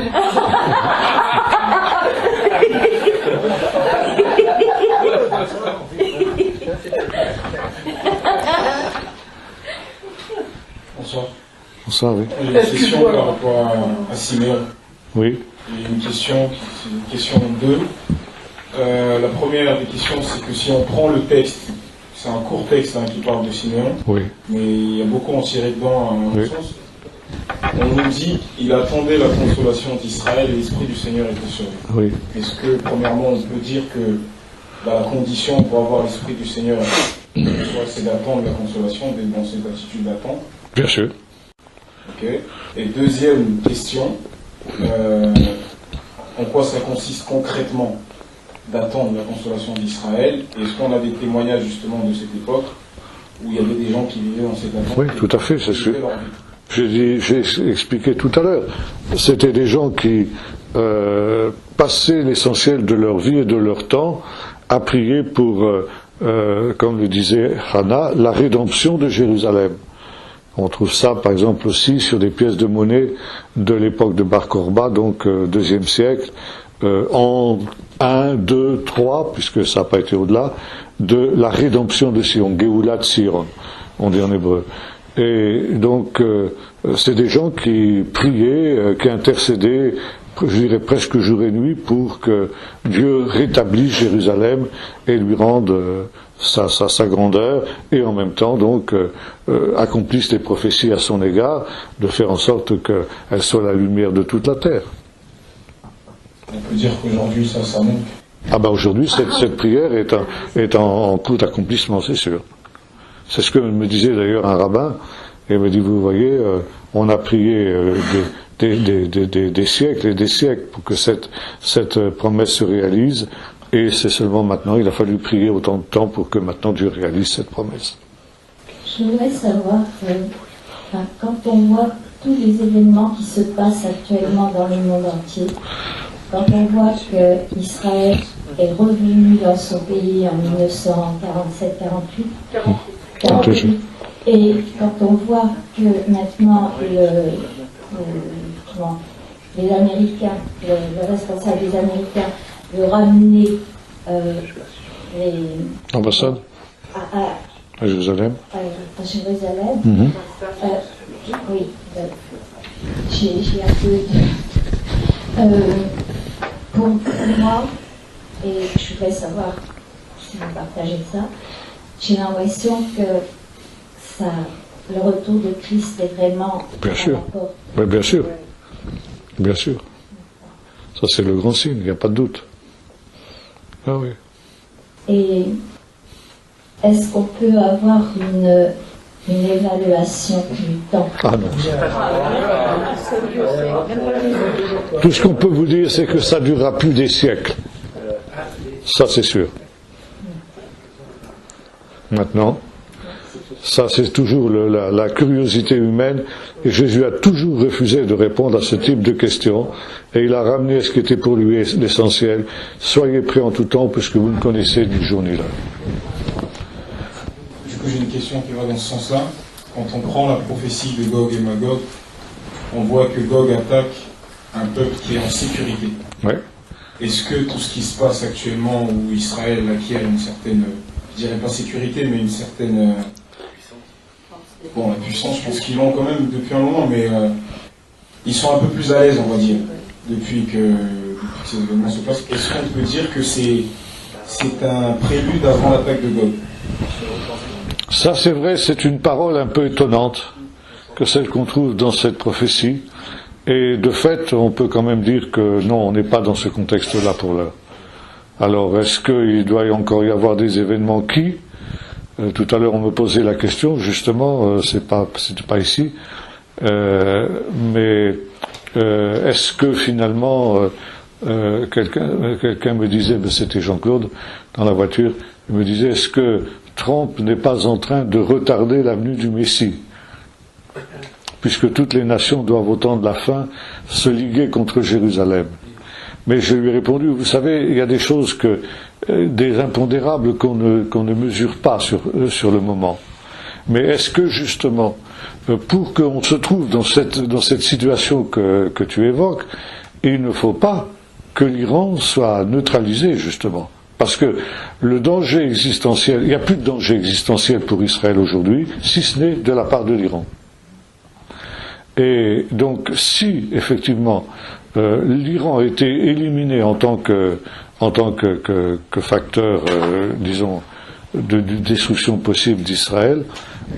Bonsoir. Bonsoir, oui. J'ai une question par rapport à Siméon. Oui. J'ai une question 2. La première des questions, c'est que si on prend le texte, c'est un court texte qui parle de Siméon, oui. Mais il y a beaucoup en tiré dedans, à mon oui. sens. On nous dit qu'il attendait la consolation d'Israël et l'Esprit du Seigneur était sur lui. Oui. Est-ce que, premièrement, on peut dire que la condition pour avoir l'Esprit du Seigneur, c'est d'attendre la consolation, d'être dans cette attitude d'attente? Bien sûr. Ok. Et deuxième question, en quoi ça consiste concrètement d'attendre la consolation d'Israël? Est-ce qu'on a des témoignages justement de cette époque où il y avait des gens qui vivaient dans cette attente? Oui, tout à fait, c'est sûr. J'ai expliqué tout à l'heure. C'était des gens qui passaient l'essentiel de leur vie et de leur temps à prier pour, comme le disait Hannah, la rédemption de Jérusalem. On trouve ça, par exemple, aussi sur des pièces de monnaie de l'époque de Bar Korba, donc deuxième siècle, en 1, 2, 3, puisque ça n'a pas été au-delà, de la rédemption de Sion, Geulat Sion, on dit en hébreu. Et donc, c'est des gens qui priaient, qui intercédaient je dirais presque jour et nuit, pour que Dieu rétablisse Jérusalem et lui rende sa grandeur, et en même temps donc accomplisse les prophéties à son égard, de faire en sorte qu'elle soit la lumière de toute la terre. On peut dire qu'aujourd'hui ça manque. Ah ben aujourd'hui cette prière est en cours d'accomplissement, c'est sûr. C'est ce que me disait d'ailleurs un rabbin. Et il me dit, vous voyez, on a prié des siècles et des siècles pour que cette promesse se réalise, et c'est seulement maintenant, il a fallu prier autant de temps pour que maintenant Dieu réalise cette promesse. Je voudrais savoir, quand on voit tous les événements qui se passent actuellement dans le monde entier, quand on voit qu'Israël est revenu dans son pays en 1947-48, et quand on voit que maintenant les Américains, le responsable des Américains veut ramener les ambassades à Jérusalem. À Jérusalem. Oui, j'ai un peu. Pour moi, et je voudrais savoir si vous partagez ça, j'ai l'impression que le retour de Christ est vraiment. Bien sûr. Oui, bien sûr. Bien sûr. Ça, c'est le grand signe, il n'y a pas de doute. Ah oui. Et est-ce qu'on peut avoir une évaluation du temps? Ah non. Tout ce qu'on peut vous dire, c'est que ça ne durera plus des siècles. Ça, c'est sûr. Maintenant, ça, c'est toujours la curiosité humaine, et Jésus a toujours refusé de répondre à ce type de questions, et il a ramené ce qui était pour lui l'essentiel. Soyez prêts en tout temps, puisque vous ne connaissez ni jour ni l'heure. Du coup, j'ai une question qui va dans ce sens-là. Quand on prend la prophétie de Gog et Magog, on voit que Gog attaque un peuple qui est en sécurité. Ouais. Est-ce que tout ce qui se passe actuellement, où Israël acquiert une certaine, je dirais pas sécurité, mais une certaine... Bon, la puissance, je pense qu'ils l'ont quand même depuis un moment, mais ils sont un peu plus à l'aise, on va dire, depuis que ces événements se passent. Est-ce qu'on peut dire que c'est un prélude avant l'attaque de Gog? Ça, c'est vrai, c'est une parole un peu étonnante que celle qu'on trouve dans cette prophétie. Et de fait, on peut quand même dire que non, on n'est pas dans ce contexte-là pour l'heure. Alors, est-ce qu'il doit encore y avoir des événements qui tout à l'heure, on me posait la question, justement, c'était pas ici, mais est-ce que finalement, quelqu'un me disait, ben c'était Jean-Claude dans la voiture, il me disait, est-ce que Trump n'est pas en train de retarder la venue du Messie, puisque toutes les nations doivent au temps de la fin se liguer contre Jérusalem. Mais je lui ai répondu, vous savez, il y a des choses des impondérables qu'on ne mesure pas sur le moment. Mais est-ce que justement, pour qu'on se trouve dans cette situation que tu évoques, il ne faut pas que l'Iran soit neutralisé, justement. Parce que le danger existentiel, il n'y a plus de danger existentiel pour Israël aujourd'hui, si ce n'est de la part de l'Iran. Et donc, si effectivement l'Iran était éliminé en tant que facteur, disons, de destruction possible d'Israël,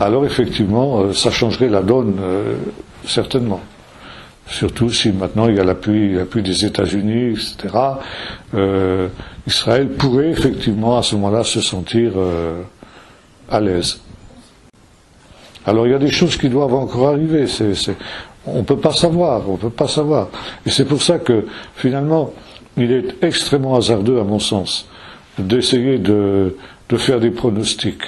alors effectivement, ça changerait la donne certainement. Surtout si maintenant il y a l'appui des États-Unis, etc. Israël pourrait effectivement à ce moment-là se sentir à l'aise. Alors il y a des choses qui doivent encore arriver. On peut pas savoir. Et c'est pour ça que finalement, il est extrêmement hasardeux, à mon sens, d'essayer de faire des pronostics,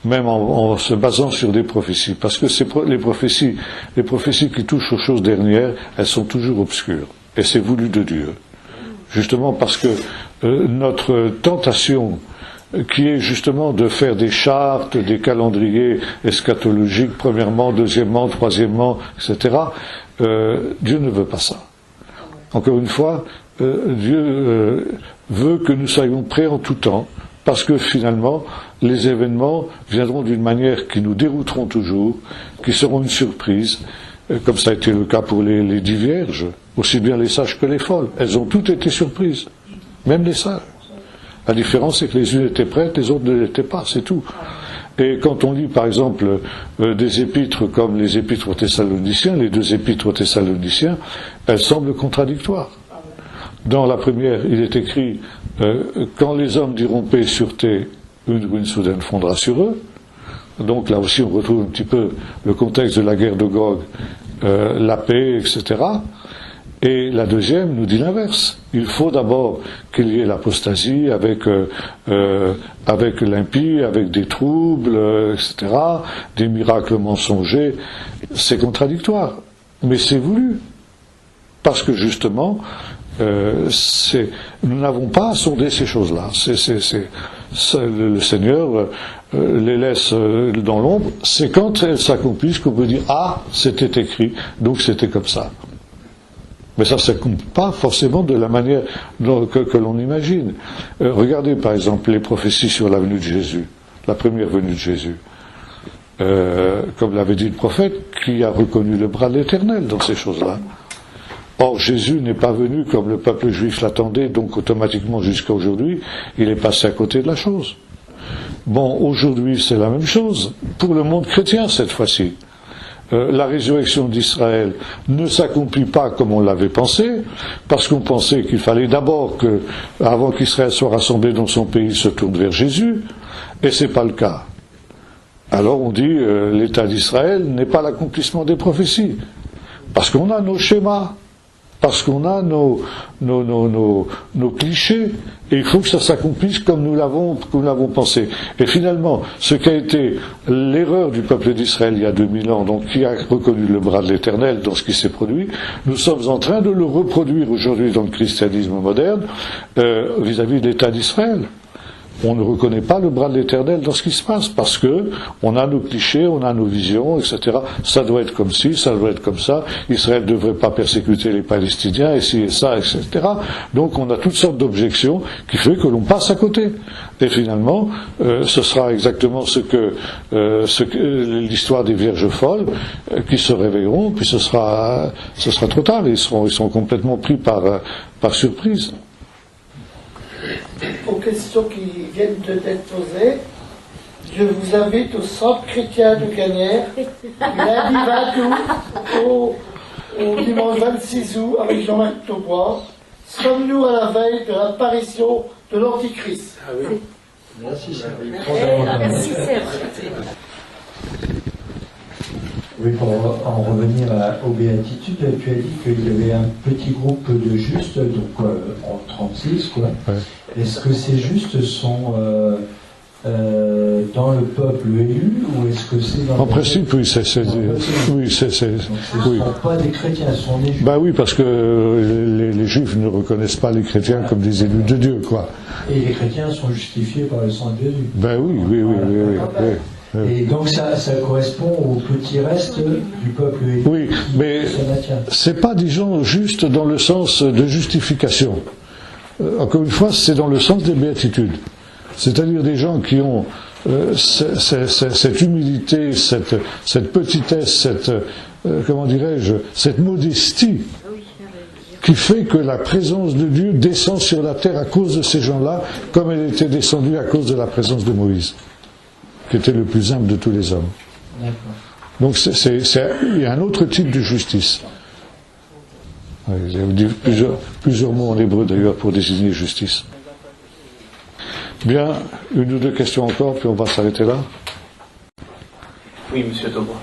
même en se basant sur des prophéties, parce que les prophéties qui touchent aux choses dernières, elles sont toujours obscures, et c'est voulu de Dieu, justement parce que notre tentation, qui est justement de faire des chartes, des calendriers eschatologiques, premièrement, deuxièmement, troisièmement, etc. Dieu ne veut pas ça. Encore une fois, Dieu veut que nous soyons prêts en tout temps, parce que finalement, les événements viendront d'une manière qui nous dérouteront toujours, qui seront une surprise, comme ça a été le cas pour les 10 vierges. aussi bien les sages que les folles. Elles ont toutes été surprises, même les sages. La différence, c'est que les unes étaient prêtes, les autres ne l'étaient pas, c'est tout. Et quand on lit, par exemple, des épîtres comme les épîtres aux Thessaloniciens, les 2 épîtres aux Thessaloniciens, elles semblent contradictoires. Dans la première, il est écrit « Quand les hommes diront paix et sûreté, une ruine soudaine fondra sur eux ». Donc là aussi, on retrouve un petit peu le contexte de la guerre de Gog, la paix, etc. Et la deuxième nous dit l'inverse. Il faut d'abord qu'il y ait l'apostasie avec l'impie, avec des troubles, etc., des miracles mensongers. C'est contradictoire, mais c'est voulu. Parce que justement, nous n'avons pas à sonder ces choses-là. Le Seigneur les laisse dans l'ombre. C'est quand elles s'accomplissent qu'on peut dire « Ah, c'était écrit, donc c'était comme ça ». Mais ça ne s'accomplit pas forcément de la manière que l'on imagine. Regardez par exemple les prophéties sur la venue de Jésus, la première venue de Jésus. Comme l'avait dit le prophète, qui a reconnu le bras de l'Éternel dans ces choses-là. Or, Jésus n'est pas venu comme le peuple juif l'attendait, donc automatiquement jusqu'à aujourd'hui, il est passé à côté de la chose. Bon, aujourd'hui c'est la même chose, pour le monde chrétien cette fois-ci. La résurrection d'Israël ne s'accomplit pas comme on l'avait pensé, parce qu'on pensait qu'il fallait d'abord que, avant qu'Israël soit rassemblé dans son pays, il se tourne vers Jésus, et c'est pas le cas. Alors on dit l'État d'Israël n'est pas l'accomplissement des prophéties, parce qu'on a nos schémas, parce qu'on a nos clichés, et il faut que ça s'accomplisse comme nous l'avons pensé. Et finalement, ce qui a été l'erreur du peuple d'Israël il y a 2000 ans, donc qui a reconnu le bras de l'Éternel dans ce qui s'est produit, nous sommes en train de le reproduire aujourd'hui dans le christianisme moderne vis-à-vis de l'État d'Israël. On ne reconnaît pas le bras de l'Éternel dans ce qui se passe, parce que on a nos clichés, on a nos visions, etc. Ça doit être comme ci, ça doit être comme ça. Israël ne devrait pas persécuter les Palestiniens, et ci et ça, etc. Donc on a toutes sortes d'objections qui fait que l'on passe à côté. Et finalement, ce sera exactement ce que l'histoire des vierges folles qui se réveilleront, puis ce sera trop tard. Ils seront complètement pris par surprise. Aux questions qui viennent d'être posées, je vous invite au Centre chrétien de Gagnères, lundi 20 août au dimanche 26 août avec Jean-Marc Taubois. Sommes-nous à la veille de l'apparition de l'Antichrist? Ah oui. Merci, c'est Oui, pour en revenir aux béatitudes, tu as dit qu'il y avait un petit groupe de justes, donc en 36, quoi. Ouais. Est-ce que ces justes sont dans le peuple élu, ou est-ce que c'est dans... En principe, oui, c'est donc, ce ne sont pas des chrétiens, ce sont des juifs. Ben oui, parce que les juifs ne reconnaissent pas les chrétiens comme des élus de Dieu, quoi. Et les chrétiens sont justifiés par le sang de Jésus. Ben oui. Et donc ça correspond au petit reste du peuple élu. Oui, mais c'est pas, disons, juste dans le sens de justification. Encore une fois, c'est dans le sens des béatitudes. C'est-à-dire des gens qui ont cette humilité, cette petitesse, comment dirais-je, cette modestie, qui fait que la présence de Dieu descend sur la terre à cause de ces gens-là, comme elle était descendue à cause de la présence de Moïse, qui était le plus humble de tous les hommes. Donc il y a un autre type de justice. Il y a plusieurs mots en hébreu d'ailleurs pour désigner justice. Bien, une ou deux questions encore, puis on va s'arrêter là. Oui, monsieur Taubois.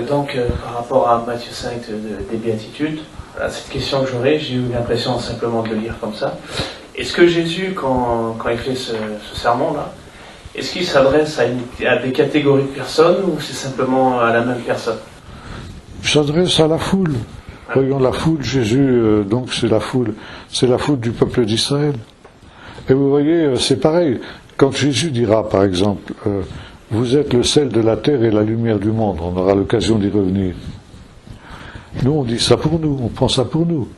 Donc, par rapport à Matthieu 5 des Béatitudes, cette question que j'aurais, j'ai eu l'impression simplement de le lire comme ça. Est-ce que Jésus, quand il fait ce sermon-là, est-ce qu'il s'adresse à des catégories de personnes ou c'est simplement à la même personne? Il s'adresse à la foule. Voyons la foule, Jésus, donc c'est la foule du peuple d'Israël. Et vous voyez, c'est pareil. Quand Jésus dira, par exemple, vous êtes le sel de la terre et la lumière du monde, on aura l'occasion d'y revenir. Nous, on dit ça pour nous, on prend ça pour nous.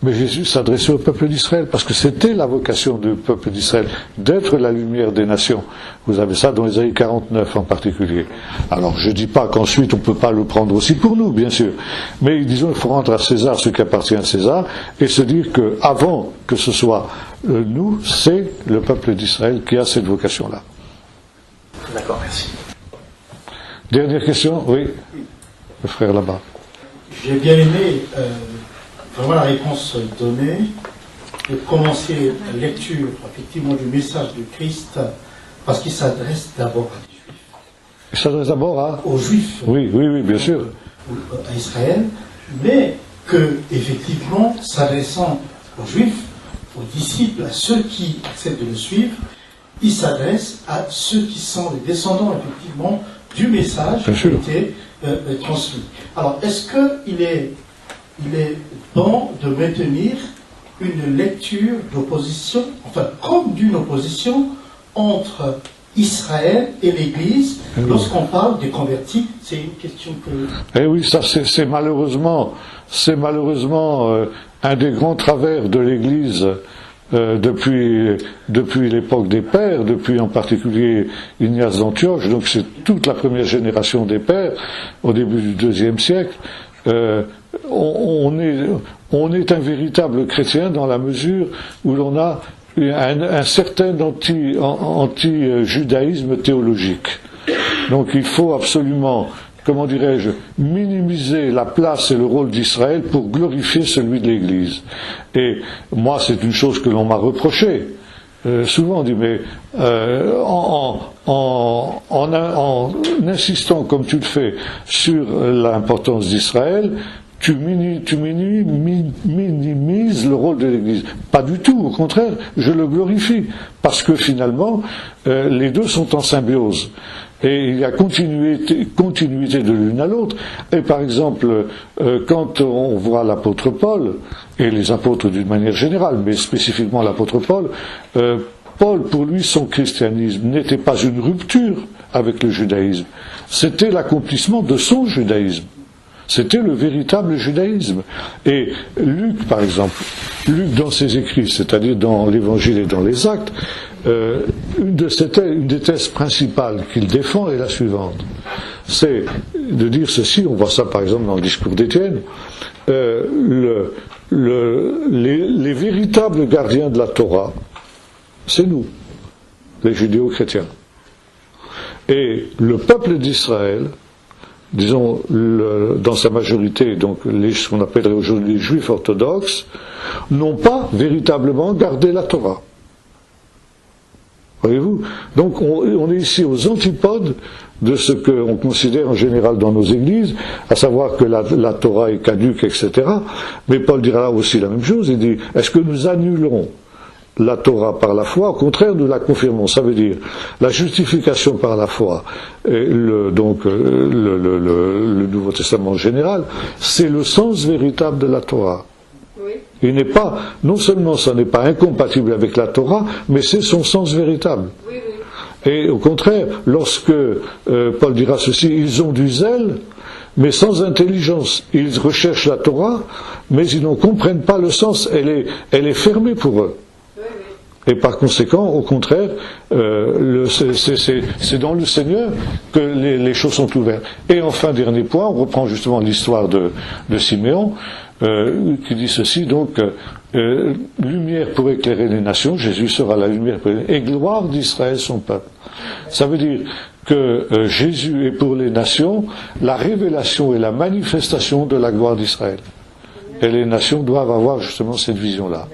Mais Jésus s'adressait au peuple d'Israël, parce que c'était la vocation du peuple d'Israël, d'être la lumière des nations. Vous avez ça dans Ésaïe 49 en particulier. Alors je ne dis pas qu'ensuite on ne peut pas le prendre aussi pour nous, bien sûr. Mais disons qu'il faut rendre à César ce qui appartient à César, et se dire qu'avant que ce soit nous, c'est le peuple d'Israël qui a cette vocation-là. D'accord, merci. Dernière question, oui, le frère là-bas. J'ai bien aimé vraiment la réponse donnée de commencer la lecture effectivement du message de Christ parce qu'il s'adresse d'abord à des Juifs. Il s'adresse d'abord aux Juifs. Oui, bien sûr. À Israël, mais que effectivement s'adressant aux Juifs, aux disciples, à ceux qui acceptent de le suivre, il s'adresse à ceux qui sont les descendants effectivement du message qui a été transmis. Alors, est-ce qu'il est bon de maintenir une lecture d'opposition, enfin, comme d'une opposition entre Israël et l'Église, lorsqu'on parle des convertis? C'est une question que... Eh oui, ça c'est malheureusement un des grands travers de l'Église depuis l'époque des pères, depuis en particulier Ignace d'Antioche, donc c'est toute la première génération des pères, au début du IIe siècle. On est un véritable chrétien dans la mesure où l'on a un certain anti-judaïsme théologique. Donc il faut absolument, comment dirais-je, minimiser la place et le rôle d'Israël pour glorifier celui de l'Église. Et moi, c'est une chose que l'on m'a reproché. Souvent on dit, mais en insistant comme tu le fais sur l'importance d'Israël, tu minimises le rôle de l'Église. Pas du tout, au contraire, je le glorifie, parce que finalement, les deux sont en symbiose. Et il y a continuité de l'une à l'autre. Et par exemple, quand on voit l'apôtre Paul, et les apôtres d'une manière générale, mais spécifiquement l'apôtre Paul, Paul, pour lui, son christianisme n'était pas une rupture avec le judaïsme, c'était l'accomplissement de son judaïsme. C'était le véritable judaïsme. Et Luc, par exemple, Luc dans ses écrits, c'est-à-dire dans l'Évangile et dans les Actes, une des thèses principales qu'il défend est la suivante. C'est de dire ceci, on voit ça par exemple dans le discours d'Étienne, les véritables gardiens de la Torah, c'est nous, les judéo-chrétiens. Et le peuple d'Israël, disons, dans sa majorité, donc ce qu'on appellerait aujourd'hui les juifs orthodoxes, n'ont pas véritablement gardé la Torah. Voyez-vous? Donc on est ici aux antipodes de ce qu'on considère en général dans nos églises, à savoir que la Torah est caduque, etc. Mais Paul dira aussi la même chose, il dit, est-ce que nous annulons la Torah par la foi? Au contraire, nous la confirmons. Ça veut dire la justification par la foi, et le Nouveau Testament en général, c'est le sens véritable de la Torah. Oui. Il n'est pas, non seulement ça n'est pas incompatible avec la Torah, mais c'est son sens véritable. Oui, oui. Et au contraire, lorsque Paul dira ceci, ils ont du zèle, mais sans intelligence. Ils recherchent la Torah, mais ils n'en comprennent pas le sens. Elle est fermée pour eux. Et par conséquent, au contraire, c'est dans le Seigneur que les choses sont ouvertes. Et enfin, dernier point, on reprend justement l'histoire de Siméon, qui dit ceci, donc, lumière pour éclairer les nations, Jésus sera la lumière pour et gloire d'Israël son peuple. Ça veut dire que Jésus est pour les nations la révélation et la manifestation de la gloire d'Israël. Et les nations doivent avoir justement cette vision-là.